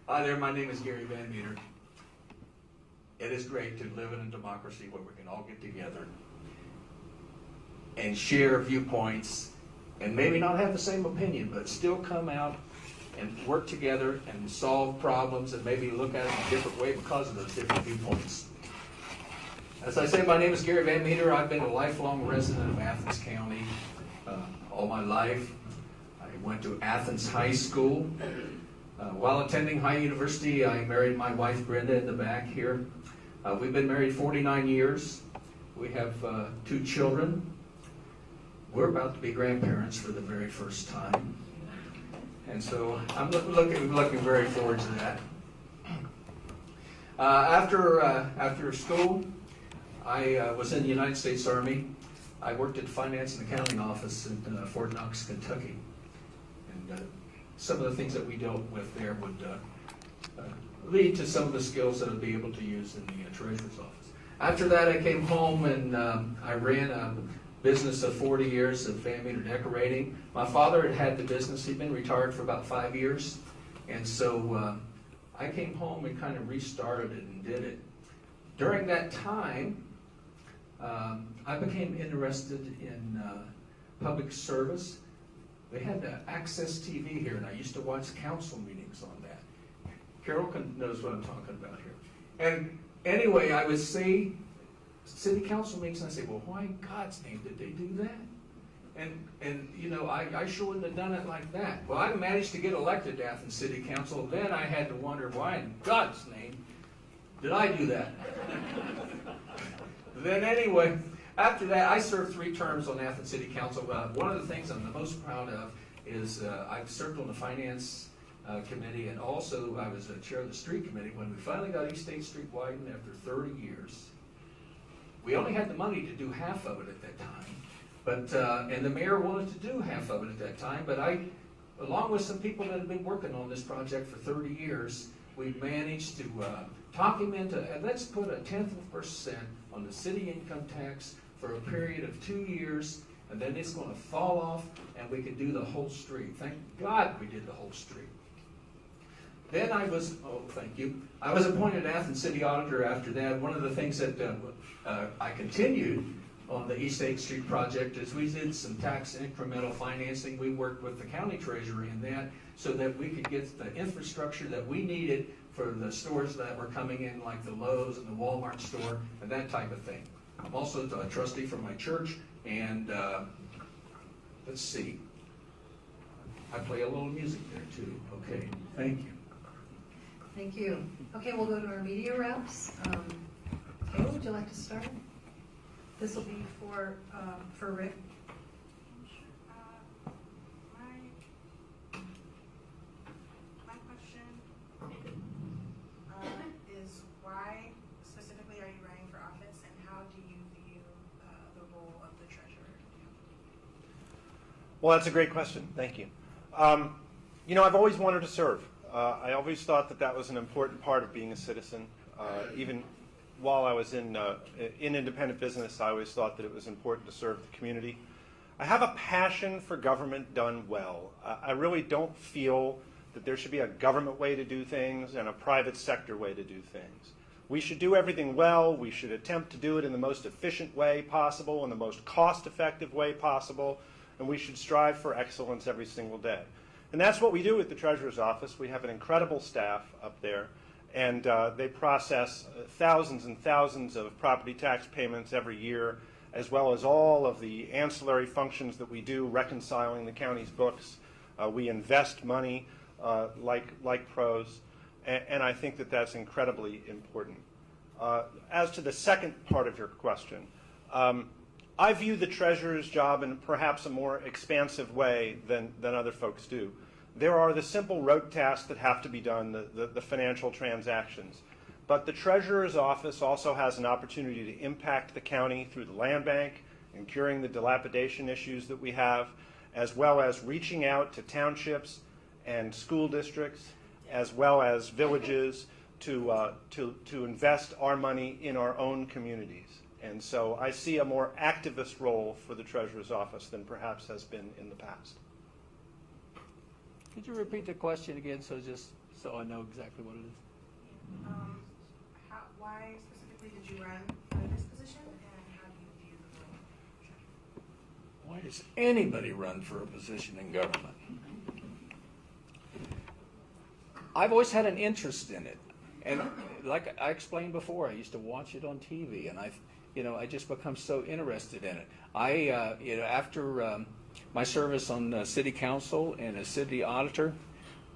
Hi there, my name is Gary Van Meter. It is great to live in a democracy where we can all get together and share viewpoints and maybe not have the same opinion, but still come out and work together and solve problems and maybe look at it in a different way because of those different viewpoints. As I say, my name is Gary Van Meter. I've been a lifelong resident of Athens County all my life. I went to Athens High School. While attending High University, I married my wife Brenda in the back here. We've been married 49 years. We have 2 children. We're about to be grandparents for the very first time. And so I'm looking very forward to that. After school, I was in the United States Army. I worked at the Finance and Accounting Office in Fort Knox, Kentucky. And some of the things that we dealt with there would lead to some of the skills that I'd be able to use in the Treasurer's Office. After that, I came home and I ran a business of 40 years of fan meter decorating. My father had the business. He'd been retired for about 5 years. And so I came home and kind of restarted it and did it. During that time, I became interested in public service. They had Access TV here, and I used to watch council meetings on that. Carol knows what I'm talking about here. And anyway, I would see city council meetings, and I say, well, why in God's name did they do that? And you know, I sure wouldn't have done it like that. Well, I managed to get elected to Athens City Council. Then I had to wonder, why in God's name did I do that? Then anyway, after that, I served 3 terms on Athens City Council. One of the things I'm the most proud of is I've served on the Finance Committee, and also I was chair of the Street Committee when we finally got East 8th Street widened after 30 years. We only had the money to do half of it at that time. But, and the mayor wanted to do half of it at that time, but I, along with some people that have been working on this project for 30 years, we managed to talk him into, let's put 0.1% on the city income tax for a period of 2 years, and then it's going to fall off, and we could do the whole street. Thank God we did the whole street. Then I was, thank you, I was appointed Athens City Auditor after that. One of the things that I continued on the East 8th Street project is we did some tax incremental financing. We worked with the county treasurer in that so that we could get the infrastructure that we needed for the stores that were coming in, like the Lowe's and the Walmart store and that type of thing. I'm also a trustee for my church, and let's see, I play a little music there too. Okay, thank you. Thank you. Okay, we'll go to our media reps. Kayla, would you like to start? This will be for Rick. My question is, why specifically are you running for office, and how do you view the role of the treasurer? Well, that's a great question. Thank you. You know, I've always wanted to serve. I always thought that that was an important part of being a citizen. Even while I was in independent business, I always thought that it was important to serve the community. I have a passion for government done well. I really don't feel that there should be a government way to do things and a private sector way to do things. We should do everything well. We should attempt to do it in the most efficient way possible, in the most cost-effective way possible, and we should strive for excellence every single day. And that's what we do at the Treasurer's Office. We have an incredible staff up there, and they process thousands and thousands of property tax payments every year, as well as all of the ancillary functions that we do, reconciling the county's books. We invest money like pros, and I think that that's incredibly important. As to the second part of your question, I view the treasurer's job in perhaps a more expansive way than other folks do. There are the simple rote tasks that have to be done, the financial transactions. But the treasurer's office also has an opportunity to impact the county through the land bank and curing the dilapidation issues that we have, as well as reaching out to townships and school districts, as well as villages, to invest our money in our own communities. And so I see a more activist role for the treasurer's office than perhaps has been in the past. Could you repeat the question again, so I know exactly what it is? Why specifically did you run for this position, and how do you view the role of the treasurer? Why does anybody run for a position in government? I've always had an interest in it, and like I explained before, I used to watch it on TV, and I just become so interested in it. After my service on the city council and as city auditor,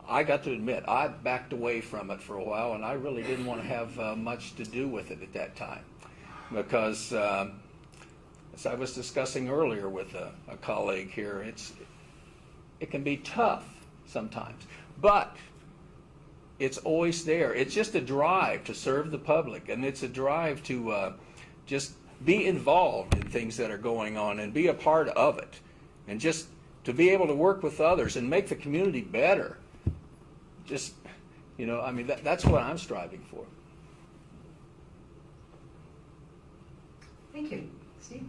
I got to admit, I backed away from it for a while, and I really didn't want to have much to do with it at that time. Because, as I was discussing earlier with a colleague here, it can be tough sometimes. But it's always there. It's just a drive to serve the public, and it's a drive to just be involved in things that are going on and be a part of it, and just to be able to work with others and make the community better. Just, I mean, that's what I'm striving for. Thank you. Steve?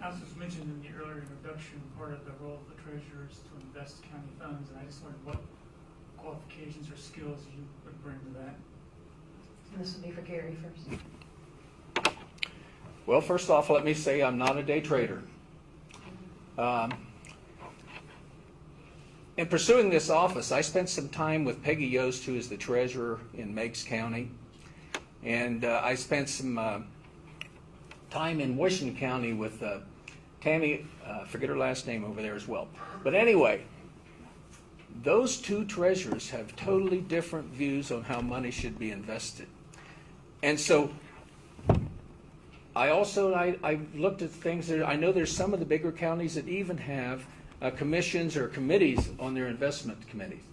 As was mentioned in the earlier introduction, part of the role of the treasurer is to invest county funds, and I just wondered what qualifications or skills you would bring to that. And this would be for Gary first. Well, first off, let me say I'm not a day trader. In pursuing this office, I spent some time with Peggy Yost, who is the treasurer in Meigs County, and I spent some time in Washington County with Tammy, forget her last name over there as well. But anyway, those two treasurers have totally different views on how money should be invested. And so I looked at things that I know there's some of the bigger counties that even have commissions or committees on their investment committees.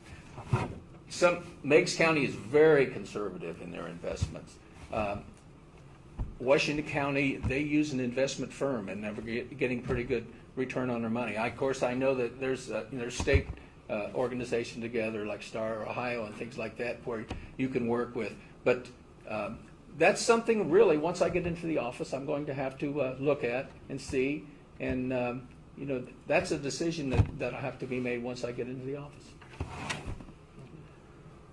Meigs County is very conservative in their investments. Washington County, they use an investment firm and they're getting pretty good return on their money. Of course, I know that there's state organization together like Star Ohio and things like that where you can work with. But that's something really, once I get into the office, I'm going to have to look at and see. And, that's a decision that'll have to be made once I get into the office.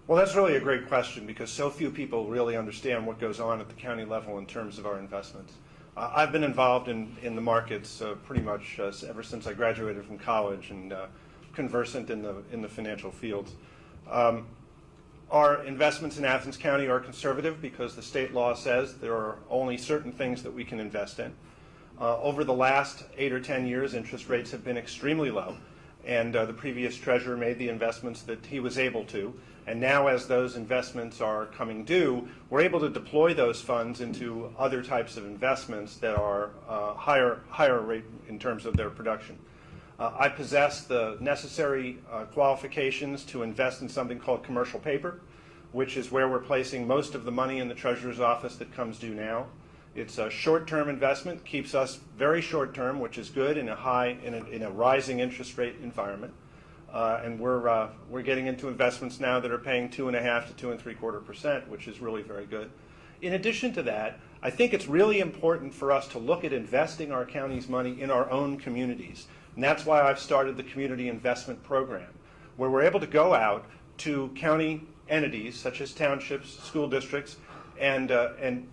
Well, that's really a great question because so few people really understand what goes on at the county level in terms of our investments. I've been involved in the markets pretty much ever since I graduated from college and conversant in the financial fields. Our investments in Athens County are conservative because the state law says there are only certain things that we can invest in. Over the last 8 or 10 years, interest rates have been extremely low, and the previous treasurer made the investments that he was able to. And now as those investments are coming due, we're able to deploy those funds into other types of investments that are higher rate in terms of their production. I possess the necessary qualifications to invest in something called commercial paper, which is where we're placing most of the money in the treasurer's office that comes due now. It's a short-term investment, keeps us very short-term, which is good in a rising interest rate environment. And we're getting into investments now that are paying 2.5% to 2.75%, which is really very good. In addition to that, I think it's really important for us to look at investing our county's money in our own communities. And that's why I've started the Community Investment Program, where we're able to go out to county entities such as townships, school districts, and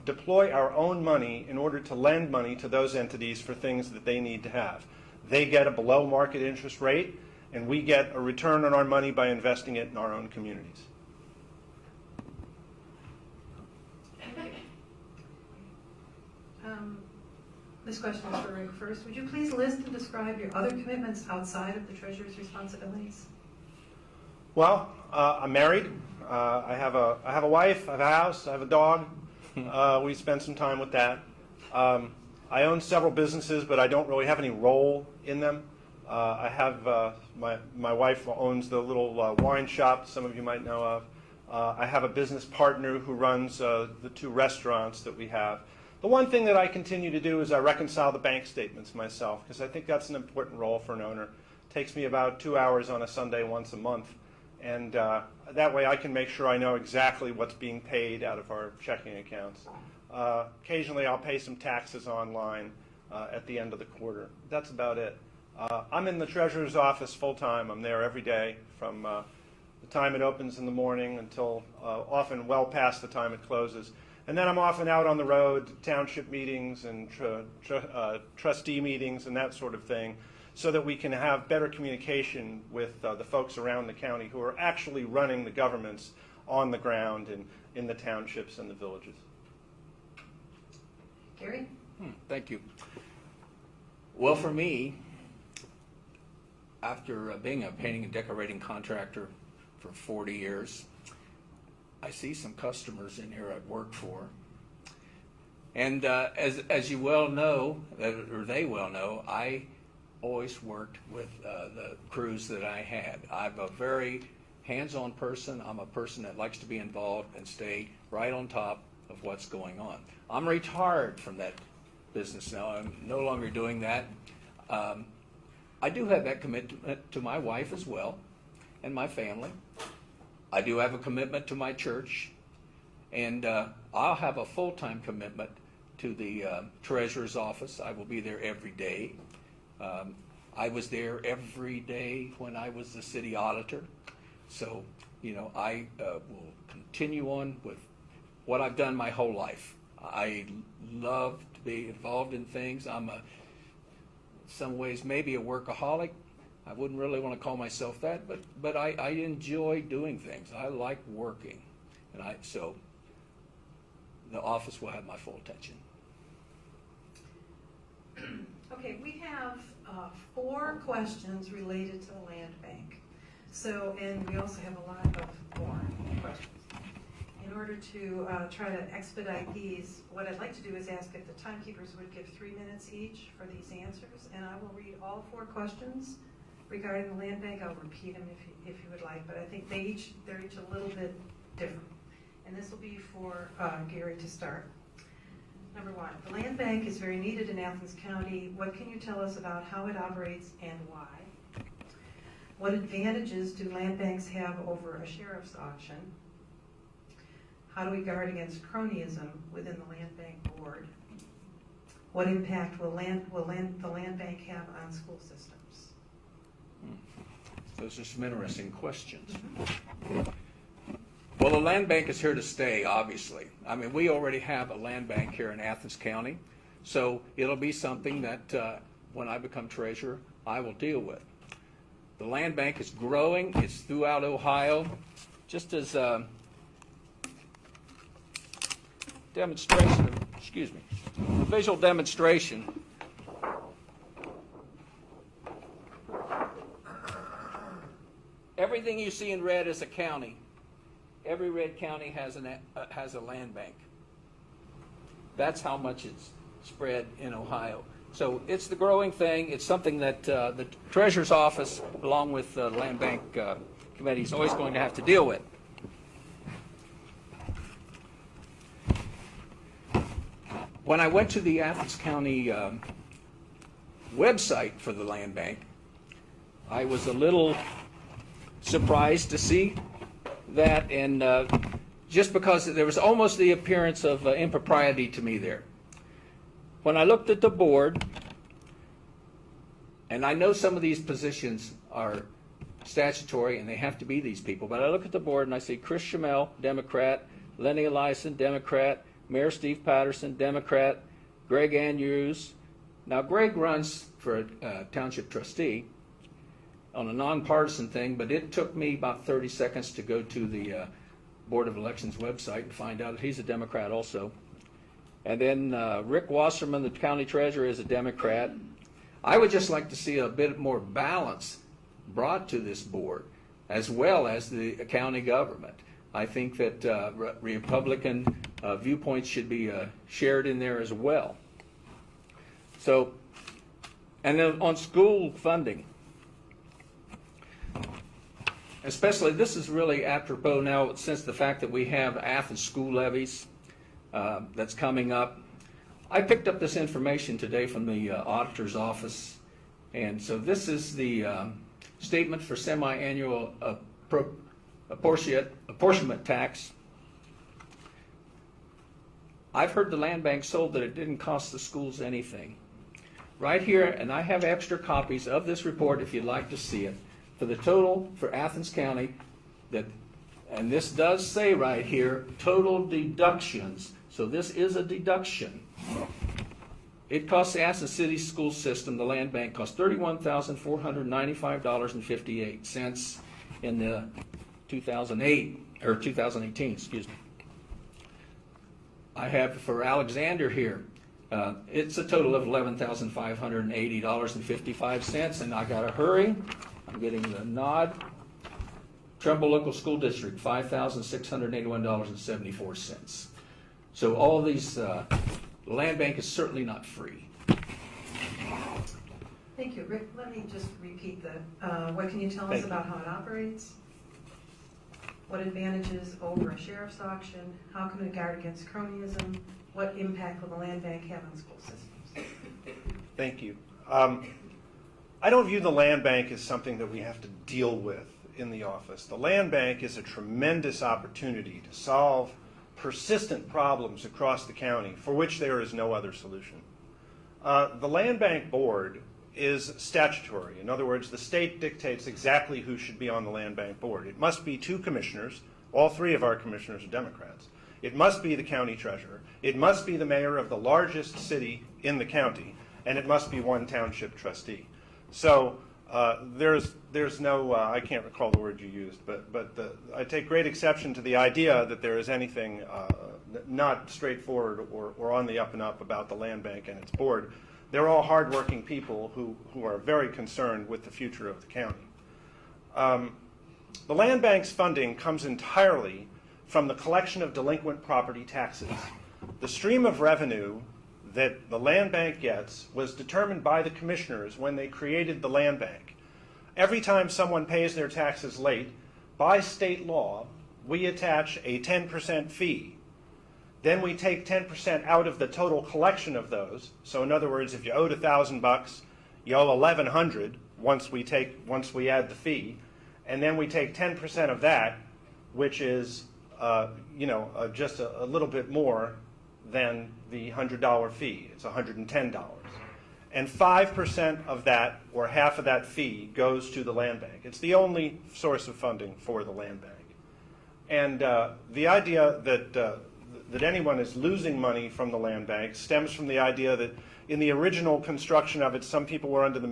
deploy our own money in order to lend money to those entities for things that they need to have. They get a below market interest rate, and we get a return on our money by investing it in our own communities. This question is for Rick first. Would you please list and describe your other commitments outside of the treasurer's responsibilities? Well, I'm married. I have a wife. I have a house. I have a dog. We spend some time with that. I own several businesses, but I don't really have any role in them. I have my wife owns the little wine shop some of you might know of. I have a business partner who runs the 2 restaurants that we have. The one thing that I continue to do is I reconcile the bank statements myself because I think that's an important role for an owner. It takes me about 2 hours on a Sunday once a month, and that way I can make sure I know exactly what's being paid out of our checking accounts. Occasionally I'll pay some taxes online at the end of the quarter. That's about it. I'm in the treasurer's office full-time. I'm there every day from the time it opens in the morning until often well past the time it closes. And then I'm often out on the road, township meetings and trustee meetings and that sort of thing, so that we can have better communication with the folks around the county who are actually running the governments on the ground and in the townships and the villages. Gary? Thank you. Well, for me, after being a painting and decorating contractor for 40 years, I see some customers in here I work for. And as you well know, or they well know, I always worked with the crews that I had. I'm a very hands-on person. I'm a person that likes to be involved and stay right on top of what's going on. I'm retired from that business now. I'm no longer doing that. I do have that commitment to my wife as well and my family. I do have a commitment to my church, and I'll have a full-time commitment to the treasurer's office. I will be there every day. I was there every day when I was the city auditor. So, I will continue on with what I've done my whole life. I love to be involved in things. I'm in some ways maybe a workaholic. I wouldn't really want to call myself that, but I enjoy doing things. I like working, and so the office will have my full attention. Okay, we have 4 questions related to the land bank. So, and we also have a lot of more questions. In order to try to expedite these, what I'd like to do is ask if the timekeepers would give 3 minutes each for these answers, and I will read all 4 questions regarding the land bank. I'll repeat them if you would like, but I think they're each a little bit different. And this will be for Gary to start. Number 1, the land bank is very needed in Athens County. What can you tell us about how it operates and why? What advantages do land banks have over a sheriff's auction? How do we guard against cronyism within the land bank board? What impact will the land bank have on school systems? Those are some interesting questions. Well, the land bank is here to stay, obviously. I mean, we already have a land bank here in Athens County, so it'll be something that when I become treasurer, I will deal with. The land bank is growing. It's throughout Ohio. Just as a demonstration, a visual demonstration. Everything you see in red is a county. Every red county has a land bank. That's how much it's spread in Ohio. So it's the growing thing. It's something that the treasurer's office, along with the land bank committee, is always going to have to deal with. When I went to the Athens County website for the land bank, I was a little surprised to see that, and just because there was almost the appearance of impropriety to me there. When I looked at the board, and I know some of these positions are statutory and they have to be these people, but I look at the board and I see Chris Shamel, Democrat, Lenny Eliason, Democrat, Mayor Steve Patterson, Democrat, Greg Andrews. Now Greg runs for a township trustee on a nonpartisan thing, but it took me about 30 seconds to go to the Board of Elections website and find out that he's a Democrat also. And then Rick Wasserman, the county treasurer, is a Democrat. I would just like to see a bit more balance brought to this board, as well as the county government. I think that Republican viewpoints should be shared in there as well. So, and then on school funding, especially, this is really apropos now since the fact that we have Athens school levies that's coming up. I picked up this information today from the auditor's office, and so this is the statement for semi-annual apportionment tax. I've heard the land bank sold that it didn't cost the schools anything. Right here, and I have extra copies of this report if you'd like to see it, for the total for Athens County, and this does say right here, total deductions. So this is a deduction. It costs the Athens City School System, the land bank, cost $31,495.58 in the 2018, excuse me. I have for Alexander here, it's a total of $11,580.55, and I gotta hurry. I'm getting the nod. Trumbull Local School District, $5,681.74. So all of these, the land bank is certainly not free. Thank you. Rick, let me just repeat what can you tell us Thank you. about how it operates? What advantages over a sheriff's auction? How can it guard against cronyism? What impact will the land bank have on school systems? Thank you. I don't view the land bank as something that we have to deal with in the office. The land bank is a tremendous opportunity to solve persistent problems across the county for which there is no other solution. The land bank board is statutory. In other words, the state dictates exactly who should be on the land bank board. It must be 2 commissioners. All 3 of our commissioners are Democrats. It must be the county treasurer. It must be the mayor of the largest city in the county, and it must be 1 township trustee. So there's no, I can't recall the word you used, but I take great exception to the idea that there is anything not straightforward or on the up and up about the land bank and its board. They're all hardworking people who are very concerned with the future of the county. The land bank's funding comes entirely from the collection of delinquent property taxes. The stream of revenue that the land bank gets was determined by the commissioners when they created the land bank. Every time someone pays their taxes late, by state law, we attach a 10% fee. Then we take 10% out of the total collection of those. So in other words, if you owed $1,000, you owe $1,100 once we add the fee, and then we take 10% of that, which is just a little bit more than the $100 fee. It's $110. And 5% of that, or half of that fee, goes to the land bank. It's the only source of funding for the land bank. And the idea that anyone is losing money from the land bank stems from the idea that in the original construction of it, some people were under the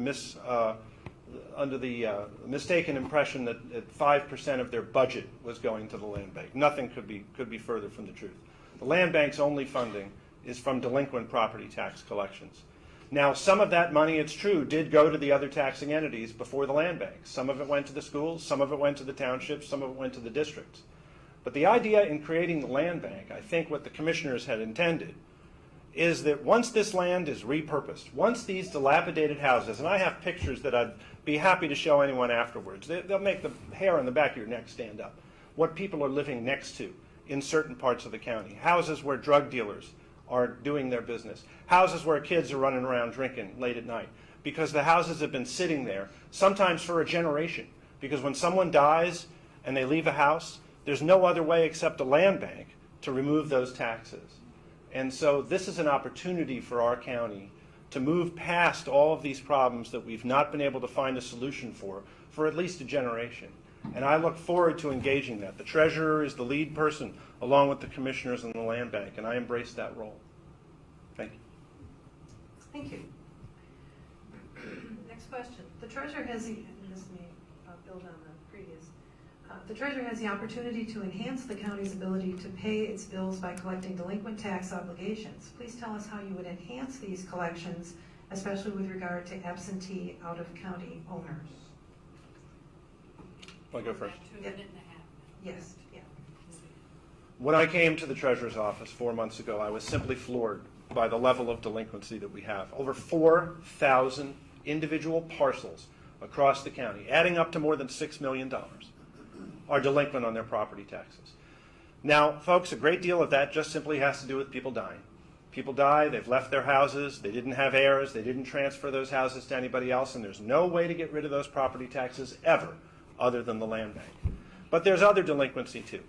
mistaken impression that 5% of their budget was going to the land bank. Nothing could be further from the truth. The land bank's only funding is from delinquent property tax collections. Now, some of that money, it's true, did go to the other taxing entities before the land bank. Some of it went to the schools, some of it went to the townships, some of it went to the districts. But the idea in creating the land bank, I think what the commissioners had intended, is that once this land is repurposed, once these dilapidated houses, and I have pictures that I'd be happy to show anyone afterwards, they'll make the hair on the back of your neck stand up, what people are living next to in certain parts of the county. Houses where drug dealers are doing their business. Houses where kids are running around drinking late at night. Because the houses have been sitting there, sometimes for a generation. Because when someone dies and they leave a house, there's no other way except a land bank to remove those taxes. And so this is an opportunity for our county to move past all of these problems that we've not been able to find a solution for at least a generation. And I look forward to engaging that. The treasurer is the lead person, along with the commissioners and the land bank, and I embrace that role. Thank you. Thank you. Next question. The treasurer has the, and this may build on the previous, the treasurer has the opportunity to enhance the county's ability to pay its bills by collecting delinquent tax obligations. Please tell us how you would enhance these collections, especially with regard to absentee out-of-county owners. I'll go first. Yes, yeah. When I came to the treasurer's office 4 months ago, I was simply floored by the level of delinquency that we have. Over 4,000 individual parcels across the county, adding up to more than $6 million, are delinquent on their property taxes. Now, folks, a great deal of that just simply has to do with people dying. People die, they've left their houses, they didn't have heirs, they didn't transfer those houses to anybody else, and there's no way to get rid of those property taxes ever other than the land bank. But there's other delinquency too.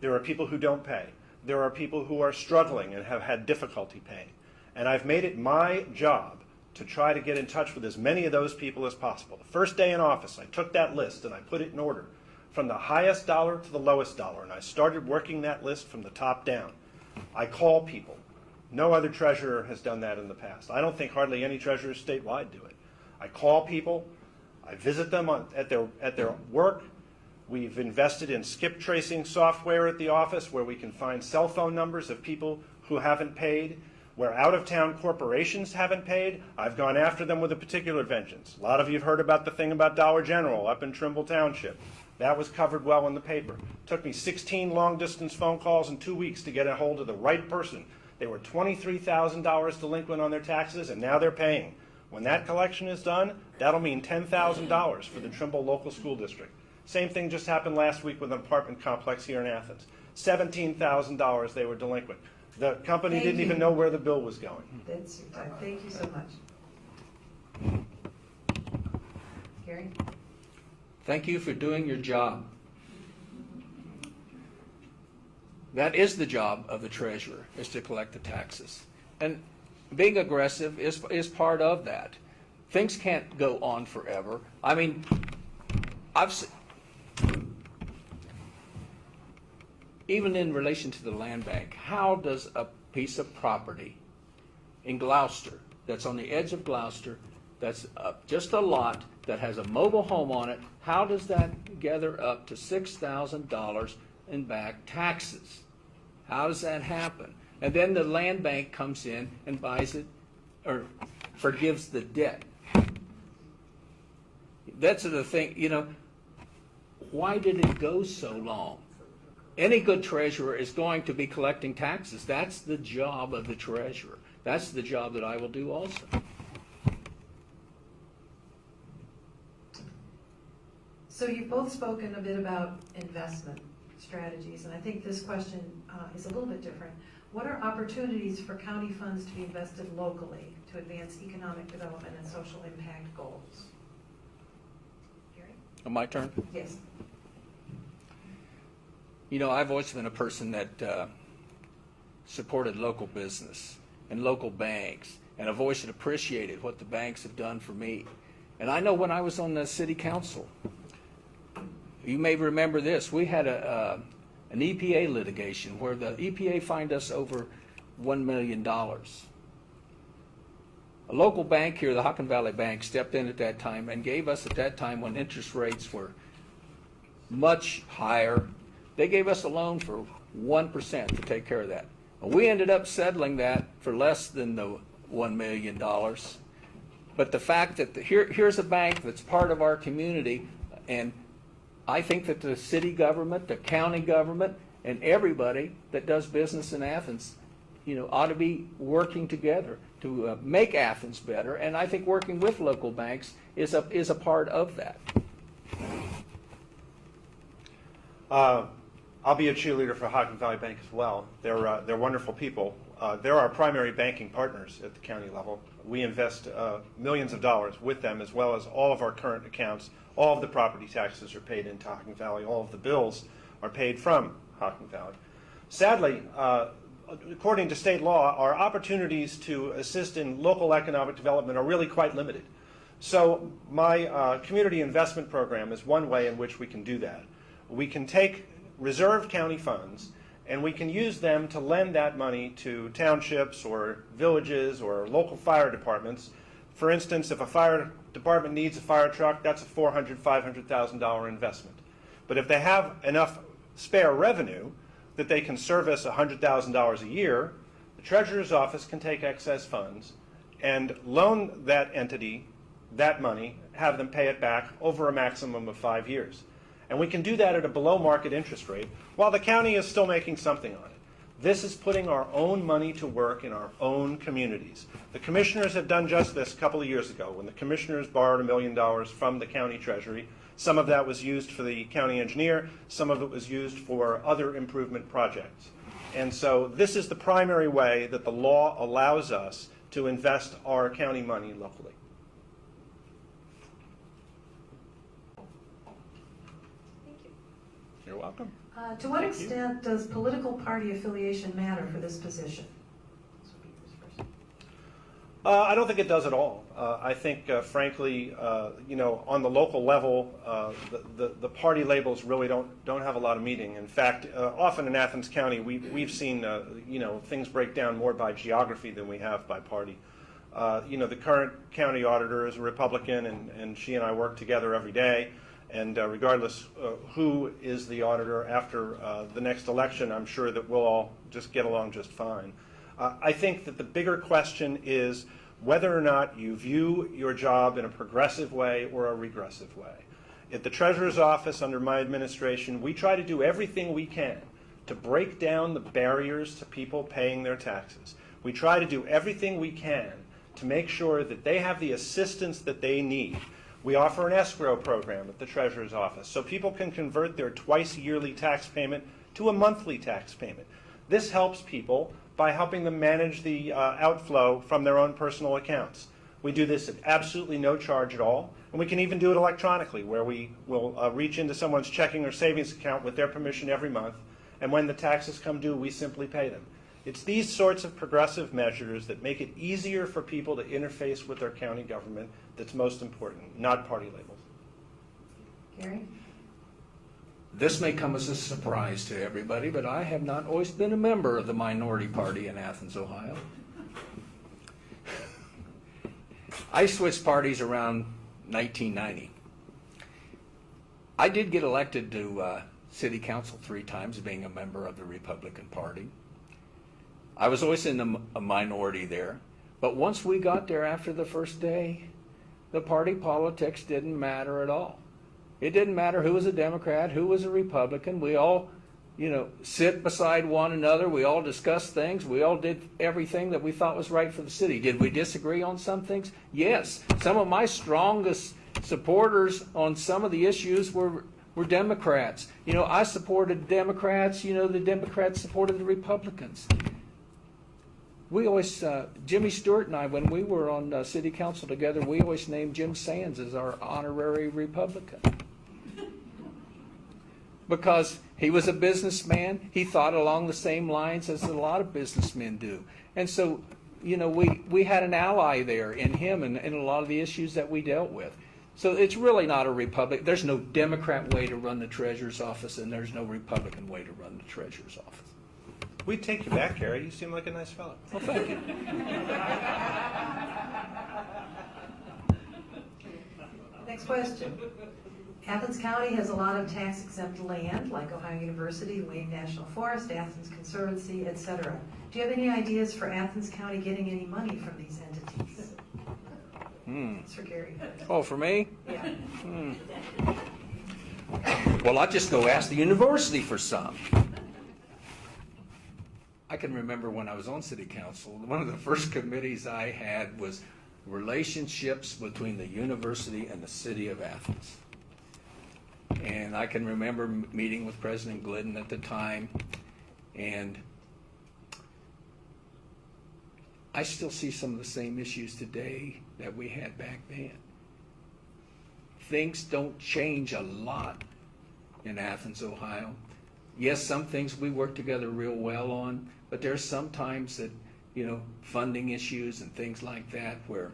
There are people who don't pay. There are people who are struggling and have had difficulty paying. And I've made it my job to try to get in touch with as many of those people as possible. The first day in office, I took that list and I put it in order from the highest dollar to the lowest dollar, and I started working that list from the top down. I call people. No other treasurer has done that in the past. I don't think hardly any treasurers statewide do it. I call people. I visit them at their work. We've invested in skip tracing software at the office where we can find cell phone numbers of people who haven't paid. Where out-of-town corporations haven't paid, I've gone after them with a particular vengeance. A lot of you have heard about the thing about Dollar General up in Trimble Township. That was covered well in the paper. Took me 16 long-distance phone calls in 2 weeks to get a hold of the right person. They were $23,000 delinquent on their taxes, and now they're paying. When that collection is done, that'll mean $10,000 for the Trimble local school district. Same thing just happened last week with an apartment complex here in Athens. $17,000 they were delinquent. The company didn't even know where the bill was going. That's your time. Thank you so much. Gary? Thank you for doing your job. That is the job of the treasurer, is to collect the taxes. And being aggressive is part of that. Things can't go on forever. I mean, even in relation to the land bank, how does a piece of property in Gloucester, that's on the edge of Gloucester, that's just a lot that has a mobile home on it, how does that gather up to $6,000 in back taxes? How does that happen? And then the land bank comes in and buys it or forgives the debt. That's the thing, you know, why did it go so long? Any good treasurer is going to be collecting taxes. That's the job of the treasurer. That's the job that I will do also. So you've both spoken a bit about investment strategies, and I think this question is a little bit different. What are opportunities for county funds to be invested locally to advance economic development and social impact goals? Gary? My turn? Yes. You know, I've always been a person that supported local business and local banks, and I've always appreciated what the banks have done for me. And I know when I was on the city council, you may remember this, we had an EPA litigation where the EPA fined us over $1 million. A local bank here, the Hockin Valley Bank, stepped in at that time and gave us at that time when interest rates were much higher, they gave us a loan for 1% to take care of that. We ended up settling that for less than the $1 million. But the fact that here's a bank that's part of our community, and I think that the city government, the county government, and everybody that does business in Athens, you know, ought to be working together to make Athens better. And I think working with local banks is a part of that. I'll be a cheerleader for Hockin Valley Bank as well. They're wonderful people. They're our primary banking partners at the county level. We invest millions of dollars with them, as well as all of our current accounts. All of the property taxes are paid into Hockin Valley. All of the bills are paid from Hockin Valley. Sadly, according to state law, our opportunities to assist in local economic development are really quite limited. So my community investment program is one way in which we can do that. We can take reserved county funds and we can use them to lend that money to townships or villages or local fire departments. For instance, if a fire department needs a fire truck, that's a $400,000, $500,000 investment. But if they have enough spare revenue that they can service $100,000 a year, the treasurer's office can take excess funds and loan that entity that money, have them pay it back over a maximum of 5 years. And we can do that at a below market interest rate while the county is still making something on it. This is putting our own money to work in our own communities. The commissioners have done just this a couple of years ago when the commissioners borrowed $1 million from the county treasury. Some of that was used for the county engineer, some of it was used for other improvement projects. And so this is the primary way that the law allows us to invest our county money locally. You're welcome. To what extent does political party affiliation matter for this position? This would be yours first. I don't think it does at all. I think, frankly, on the local level, the party labels really don't have a lot of meaning. In fact, often in Athens County, we've seen things break down more by geography than we have by party. The current county auditor is a Republican, and she and I work together every day. And regardless who is the auditor after the next election, I'm sure that we'll all just get along just fine. I think that the bigger question is whether or not you view your job in a progressive way or a regressive way. At the Treasurer's Office under my administration, we try to do everything we can to break down the barriers to people paying their taxes. We try to do everything we can to make sure that they have the assistance that they need. We offer an escrow program at the Treasurer's Office so people can convert their twice-yearly tax payment to a monthly tax payment. This helps people by helping them manage the outflow from their own personal accounts. We do this at absolutely no charge at all, and we can even do it electronically, where we will reach into someone's checking or savings account with their permission every month, and when the taxes come due, we simply pay them. It's these sorts of progressive measures that make it easier for people to interface with their county government that's most important, not party labels. Gary? This may come as a surprise to everybody, but I have not always been a member of the minority party in Athens, Ohio. I switched parties around 1990. I did get elected to city council 3 times, being a member of the Republican Party. I was always in a minority there, but once we got there after the first day, the party politics didn't matter at all. It didn't matter who was a Democrat, who was a Republican. We all, sit beside one another. We all discussed things. We all did everything that we thought was right for the city. Did we disagree on some things? Yes. Some of my strongest supporters on some of the issues were Democrats. I supported Democrats. The Democrats supported the Republicans. We always, Jimmy Stewart and I, when we were on city council together, we always named Jim Sands as our honorary Republican. Because he was a businessman, he thought along the same lines as a lot of businessmen do. And so, we had an ally there in him and a lot of the issues that we dealt with. So it's really not a Republic. There's no Democrat way to run the Treasurer's Office, and there's no Republican way to run the Treasurer's Office. We'd take you back, Gary. You seem like a nice fellow. Well, thank you. Next question. Athens County has a lot of tax-exempt land, like Ohio University, Wayne National Forest, Athens Conservancy, etc. Do you have any ideas for Athens County getting any money from these entities? It's for Gary. Oh, for me? Yeah. Well, I'll just go ask the university for some. I can remember when I was on city council, one of the first committees I had was relationships between the university and the city of Athens. And I can remember meeting with President Glidden at the time, and I still see some of the same issues today that we had back then. Things don't change a lot in Athens, Ohio. Yes, some things we work together real well on, but there's some times that, funding issues and things like that where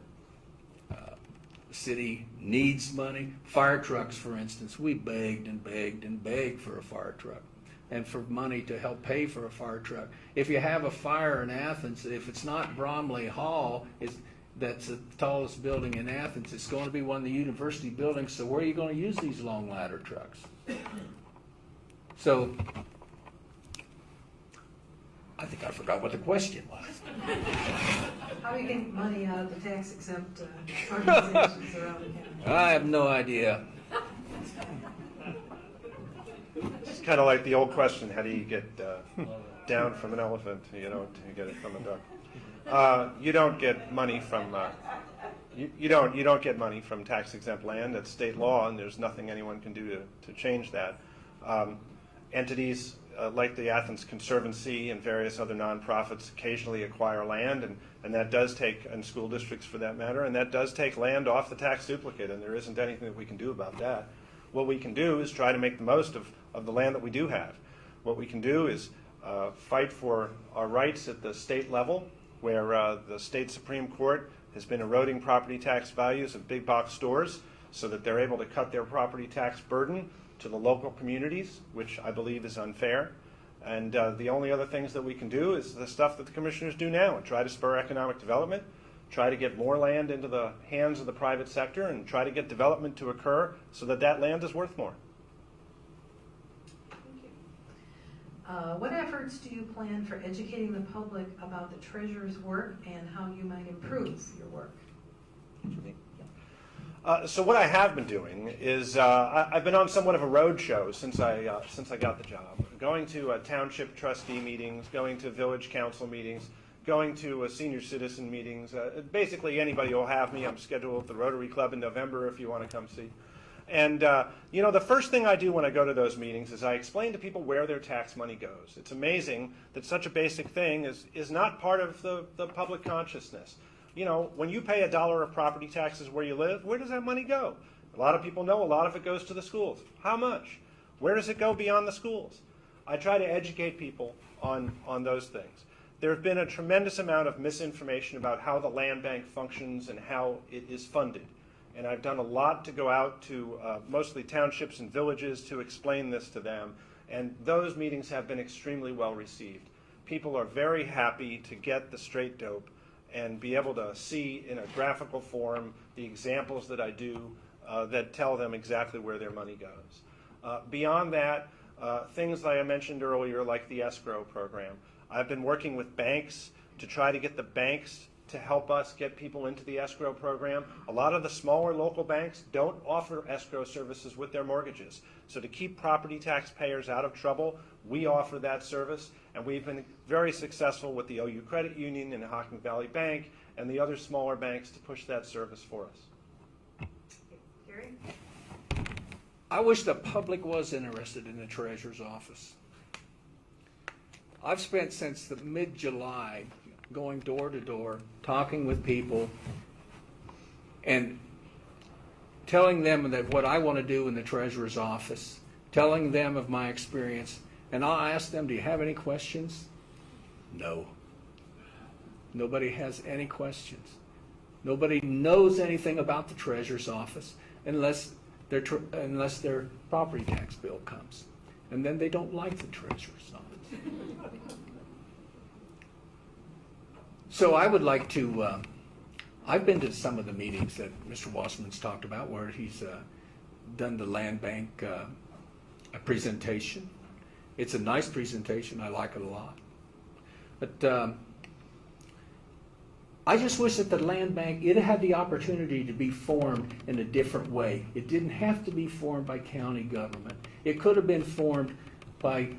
the city needs money. Fire trucks, for instance, we begged and begged and begged for a fire truck and for money to help pay for a fire truck. If you have a fire in Athens, if it's not Bromley Hall, that's the tallest building in Athens, it's going to be one of the university buildings, so where are you going to use these long ladder trucks? So, I think I forgot what the question was. How do you get money out of the tax-exempt organizations around the county? I have no idea. It's kind of like the old question: how do you get down from an elephant? You get it from a duck. You don't get money from you don't get money from tax-exempt land. That's state law, and there's nothing anyone can do to change that. Entities like the Athens Conservancy and various other nonprofits occasionally acquire land, and that does take, and school districts for that matter, and that does take land off the tax duplicate, and there isn't anything that we can do about that. What we can do is try to make the most of the land that we do have. What we can do is fight for our rights at the state level, where the state Supreme Court has been eroding property tax values of big box stores so that they're able to cut their property tax burden to the local communities, which I believe is unfair. And the only other things that we can do is the stuff that the commissioners do now, and try to spur economic development, try to get more land into the hands of the private sector, and try to get development to occur so that that land is worth more. Thank you. What efforts do you plan for educating the public about the treasurer's work and how you might improve your work? So what I have been doing is I've been on somewhat of a road show since I got the job, going to township trustee meetings, going to village council meetings, going to senior citizen meetings. Basically, anybody will have me. I'm scheduled at the Rotary Club in November if you want to come see. And the first thing I do when I go to those meetings is I explain to people where their tax money goes. It's amazing that such a basic thing is not part of the public consciousness. When you pay $1 of property taxes where you live, where does that money go? A lot of people know a lot of it goes to the schools. How much? Where does it go beyond the schools? I try to educate people on those things. There has been a tremendous amount of misinformation about how the land bank functions and how it is funded. And I've done a lot to go out to mostly townships and villages to explain this to them. And those meetings have been extremely well received. People are very happy to get the straight dope and be able to see in a graphical form the examples that I do that tell them exactly where their money goes. Beyond that, things that I mentioned earlier, like the escrow program. I've been working with banks to try to get the banks to help us get people into the escrow program. A lot of the smaller local banks don't offer escrow services with their mortgages. So to keep property taxpayers out of trouble, we offer that service, and we've been very successful with the OU Credit Union and Hocking Valley Bank and the other smaller banks to push that service for us. Gary? I wish the public was interested in the treasurer's office. I've spent since the mid-July going door to door, talking with people, and telling them that what I want to do in the treasurer's office, telling them of my experience, and I'll ask them, do you have any questions? No. Nobody has any questions. Nobody knows anything about the treasurer's office unless their property tax bill comes. And then they don't like the treasurer's office. So I would like to, I've been to some of the meetings that Mr. Wasserman's talked about where he's done the land bank presentation. It's a nice presentation. I like it a lot. But I just wish that the land bank, it had the opportunity to be formed in a different way. It didn't have to be formed by county government. It could have been formed by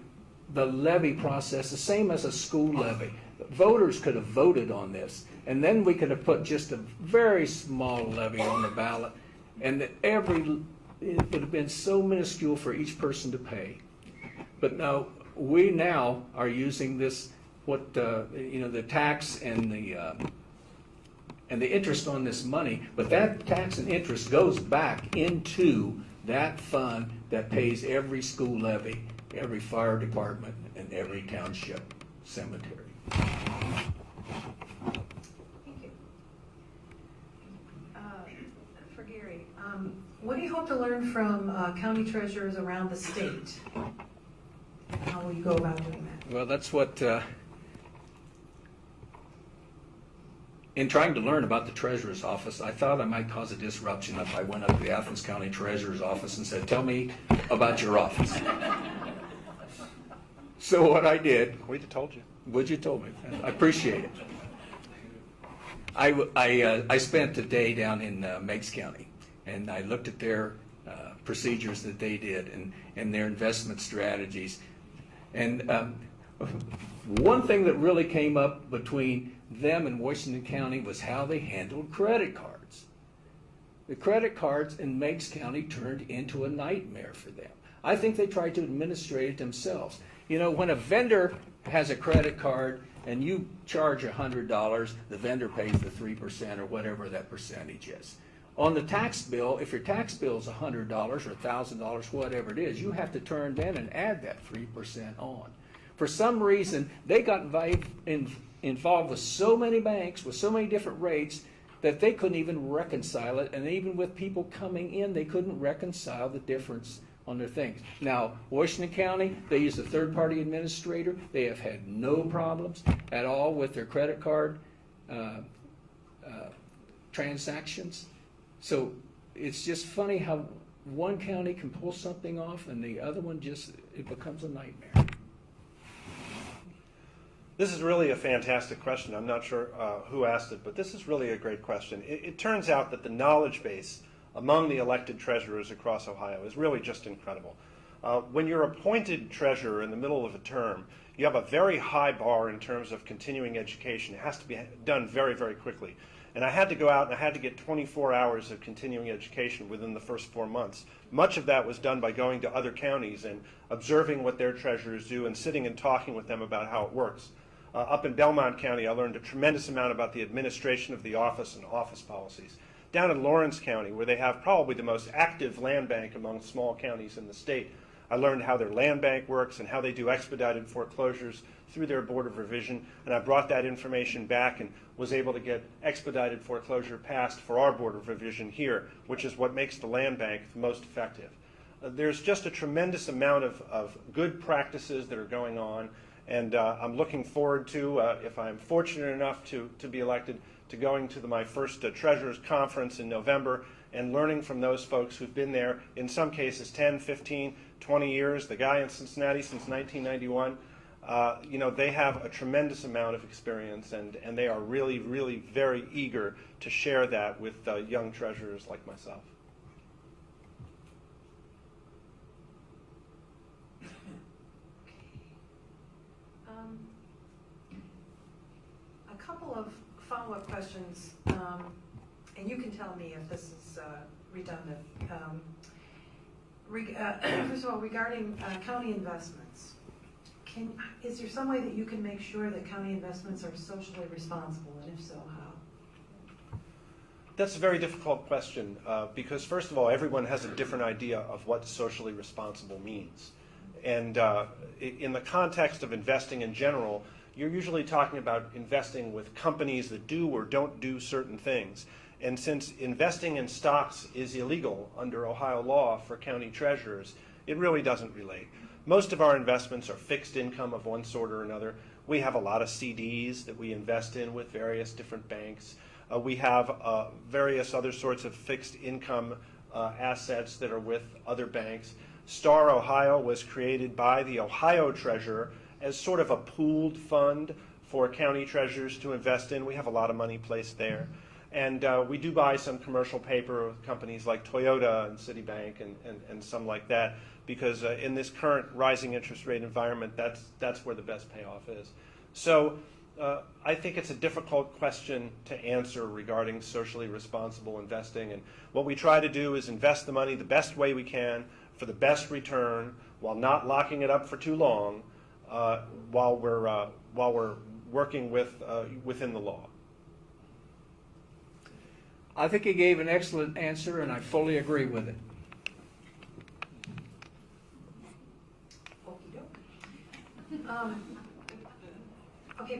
the levy process, the same as a school levy. Voters could have voted on this, and then we could have put just a very small levy on the ballot, and it would have been so minuscule for each person to pay. But no, we now are using this, the tax and the interest on this money, but that tax and interest goes back into that fund that pays every school levy, every fire department, and every township cemetery. Thank you. For Gary, what do you hope to learn from county treasurers around the state? How will you go about doing that? Well, that's what, in trying to learn about the treasurer's office, I thought I might cause a disruption if I went up to the Athens County treasurer's office and said, tell me about your office. So what I did, We'd have told you. would you told me? I appreciate it. I spent a day down in Meigs County, and I looked at their procedures that they did and their investment strategies. And one thing that really came up between them and Washington County was how they handled credit cards. The credit cards in Meigs County turned into a nightmare for them. I think they tried to administrate it themselves. You know, when a vendor has a credit card and you charge $100, the vendor pays the 3% or whatever that percentage is. On the tax bill, if your tax bill is $100 or $1,000, whatever it is, you have to turn then and add that 3% on. For some reason, they got involved with so many banks, with so many different rates, that they couldn't even reconcile it. And even with people coming in, they couldn't reconcile the difference on their things. Now, Washington County, they use a third-party administrator. They have had no problems at all with their credit card transactions. So it's just funny how one county can pull something off and the other one it becomes a nightmare. This is really a fantastic question. I'm not sure who asked it, but this is really a great question. It turns out that the knowledge base among the elected treasurers across Ohio is really just incredible. When you're appointed treasurer in the middle of a term, you have a very high bar in terms of continuing education. It has to be done very, very quickly. And I had to go out and I had to get 24 hours of continuing education within the first 4 months. Much of that was done by going to other counties and observing what their treasurers do and sitting and talking with them about how it works. Up in Belmont County, I learned a tremendous amount about the administration of the office and office policies. Down in Lawrence County, where they have probably the most active land bank among small counties in the state, I learned how their land bank works and how they do expedited foreclosures through their Board of Revision, and I brought that information back and was able to get expedited foreclosure passed for our Board of Revision here, which is what makes the land bank the most effective. There's just a tremendous amount of good practices that are going on, and I'm looking forward to, if I'm fortunate enough to be elected, to going to my first Treasurers Conference in November and learning from those folks who've been there, in some cases 10, 15, 20 years. The guy in Cincinnati since 1991, they have a tremendous amount of experience, and they are really, really very eager to share that with young treasurers like myself. A couple of follow-up questions, and you can tell me if this is redundant. First of all, regarding county investments, is there some way that you can make sure that county investments are socially responsible, and if so, how? That's a very difficult question because, first of all, everyone has a different idea of what socially responsible means. And in the context of investing in general, you're usually talking about investing with companies that do or don't do certain things. And since investing in stocks is illegal under Ohio law for county treasurers, it really doesn't relate. Most of our investments are fixed income of one sort or another. We have a lot of CDs that we invest in with various different banks. We have various other sorts of fixed income assets that are with other banks. Star Ohio was created by the Ohio Treasurer as sort of a pooled fund for county treasurers to invest in. We have a lot of money placed there. And we do buy some commercial paper with companies like Toyota and Citibank and some like that, because in this current rising interest rate environment, that's where the best payoff is. So I think it's a difficult question to answer regarding socially responsible investing. And what we try to do is invest the money the best way we can for the best return, while not locking it up for too long, while we're working within the law. I think he gave an excellent answer, and I fully agree with it. Okay,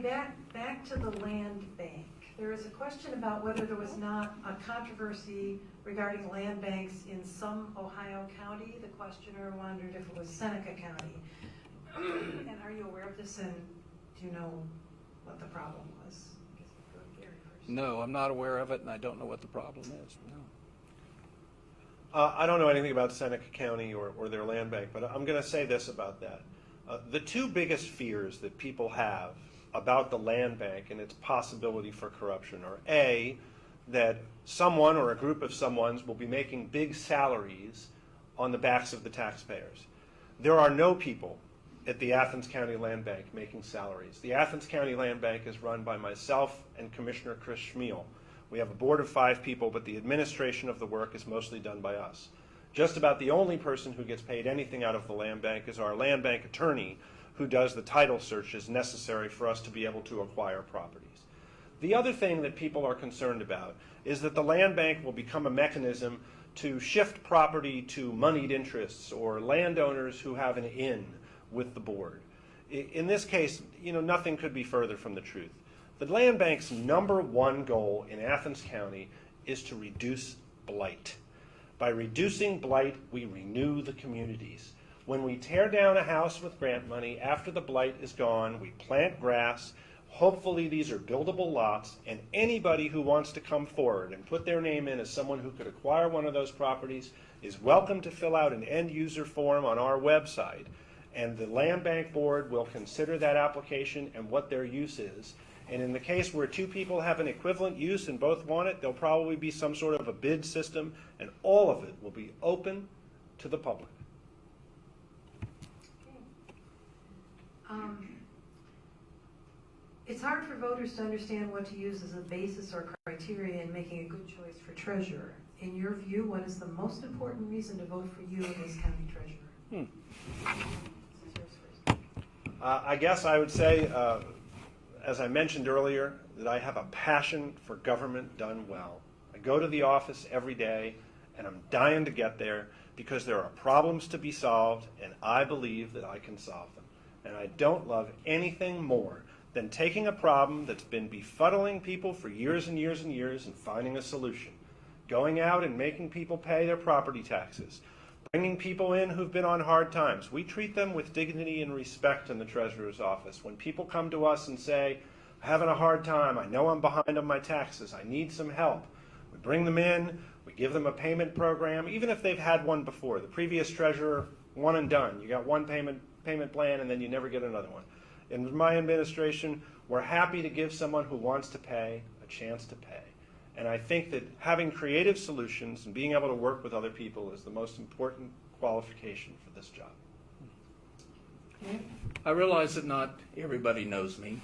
back to the land bank. There is a question about whether there was not a controversy regarding land banks in some Ohio county. The questioner wondered if it was Seneca County. And are you aware of this, and do you know what the problem was? I guess we'll go to Gary first. No, I'm not aware of it, and I don't know what the problem is. No. I don't know anything about Seneca County or their land bank, but I'm going to say this about that. The two biggest fears that people have about the land bank and its possibility for corruption are A, that someone or a group of someones will be making big salaries on the backs of the taxpayers. There are no people at the Athens County Land Bank making salaries. The Athens County Land Bank is run by myself and Commissioner Chris Schmiel. We have a board of 5 people, but the administration of the work is mostly done by us. Just about the only person who gets paid anything out of the land bank is our land bank attorney, who does the title searches necessary for us to be able to acquire properties. The other thing that people are concerned about is that the land bank will become a mechanism to shift property to moneyed interests or landowners who have an in with the board. In this case, nothing could be further from the truth. The land bank's #1 goal in Athens County is to reduce blight. By reducing blight, we renew the communities. When we tear down a house with grant money, after the blight is gone, we plant grass. Hopefully these are buildable lots, and anybody who wants to come forward and put their name in as someone who could acquire one of those properties is welcome to fill out an end user form on our website. and the Land Bank Board will consider that application and what their use is. And in the case where two people have an equivalent use and both want it, there'll probably be some sort of a bid system, and all of it will be open to the public. It's hard for voters to understand what to use as a basis or criteria in making a good choice for treasurer. In your view, what is the most important reason to vote for you as county treasurer? This is yours first. I guess I would say, as I mentioned earlier, that I have a passion for government done well. I go to the office every day, and I'm dying to get there because there are problems to be solved, and I believe that I can solve them. And I don't love anything more than taking a problem that's been befuddling people for years and years and years and finding a solution. Going out and making people pay their property taxes. Bringing people in who've been on hard times. We treat them with dignity and respect in the Treasurer's office. When people come to us and say, I'm having a hard time, I know I'm behind on my taxes, I need some help. We bring them in, we give them a payment program, even if they've had one before. The previous treasurer, one and done. You got one payment plan and then you never get another one. In my administration, we're happy to give someone who wants to pay a chance to pay. And I think that having creative solutions and being able to work with other people is the most important qualification for this job. I realize that not everybody knows me,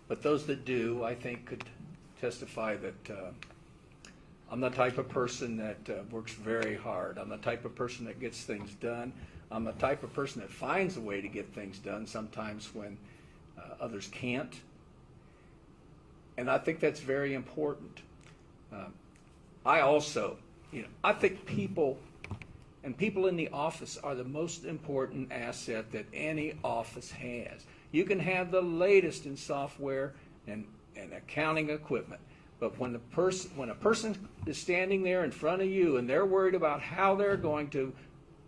but those that do, I think, could testify that I'm the type of person that works very hard. I'm the type of person that gets things done. I'm the type of person that finds a way to get things done sometimes when others can't. And I think that's very important. I also, I think people and people in the office are the most important asset that any office has. You can have the latest in software and accounting equipment, but when a person is standing there in front of you and they're worried about how they're going to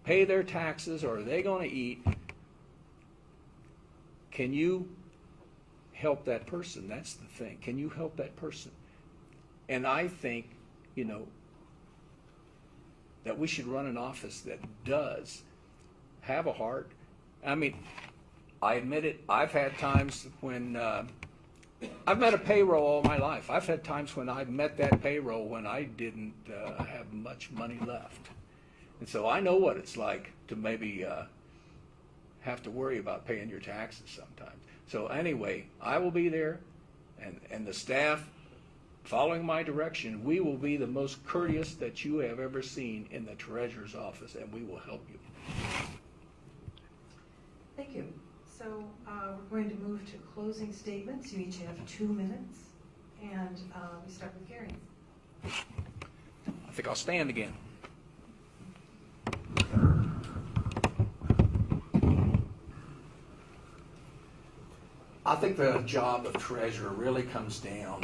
pay their taxes or are they going to eat, can you help that person? That's the thing. Can you help that person? And I think, that we should run an office that does have a heart. I mean, I admit it, I've had times when I've met a payroll all my life. I've had times when I've met that payroll when I didn't have much money left. And so I know what it's like to maybe have to worry about paying your taxes sometimes. So anyway, I will be there, and the staff, following my direction, we will be the most courteous that you have ever seen in the Treasurer's office, and we will help you. Thank you. So we're going to move to closing statements. You each have 2 minutes, and we start with Gary. I think I'll stand again. I think the job of treasurer really comes down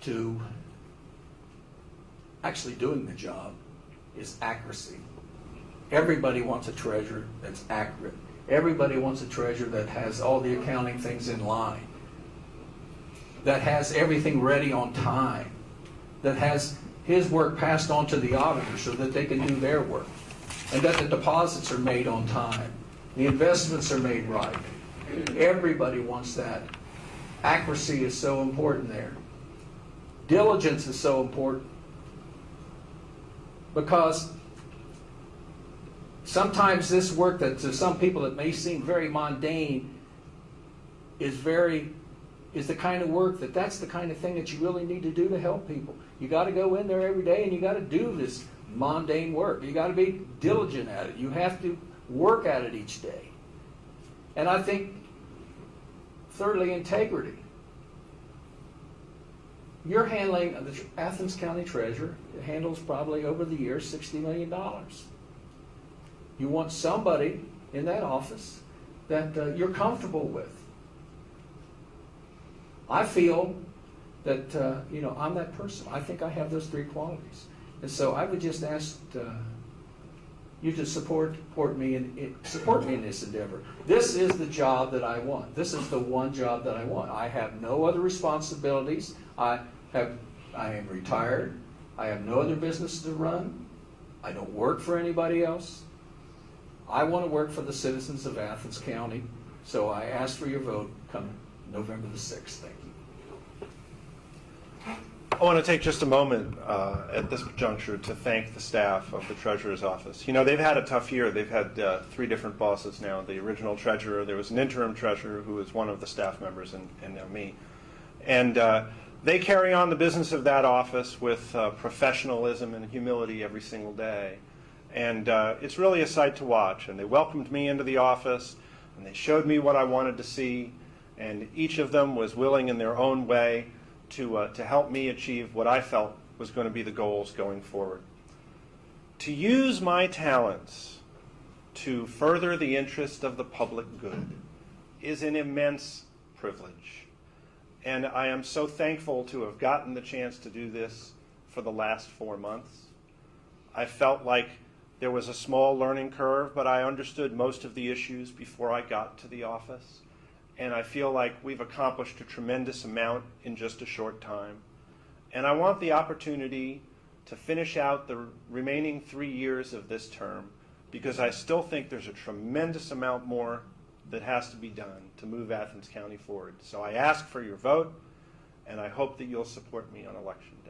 to actually doing the job is accuracy. Everybody wants a treasurer that's accurate. Everybody wants a treasurer that has all the accounting things in line, that has everything ready on time, that has his work passed on to the auditor so that they can do their work, and that the deposits are made on time, the investments are made right. Everybody wants that. Accuracy is so important there. Diligence is so important because sometimes this work that to some people that may seem very mundane is the kind of work that's the kind of thing that you really need to do to help people. You got to go in there every day and you got to do this mundane work. You got to be diligent at it. You have to work at it each day. And I think, thirdly, integrity. You're handling, the Athens County Treasurer handles probably over the years $60 million. You want somebody in that office that you're comfortable with. I feel that, I'm that person. I think I have those three qualities. And so I would just ask you to support me in this endeavor. This is the job that I want. This is the one job that I want. I have no other responsibilities. I am retired. I have no other business to run. I don't work for anybody else. I want to work for the citizens of Athens County, so I ask for your vote come November the 6th. Thank you. I want to take just a moment at this juncture to thank the staff of the Treasurer's Office. You know, they've had a tough year. They've had 3 different bosses now. The original treasurer, there was an interim treasurer who was one of the staff members, and now me. And they carry on the business of that office with professionalism and humility every single day. And it's really a sight to watch. And they welcomed me into the office, and they showed me what I wanted to see. And each of them was willing in their own way to help me achieve what I felt was going to be the goals going forward. To use my talents to further the interest of the public good is an immense privilege. And I am so thankful to have gotten the chance to do this for the last 4 months. I felt like there was a small learning curve, but I understood most of the issues before I got to the office. And I feel like we've accomplished a tremendous amount in just a short time. And I want the opportunity to finish out the remaining 3 years of this term, because I still think there's a tremendous amount more that has to be done to move Athens County forward. So I ask for your vote, and I hope that you'll support me on Election Day.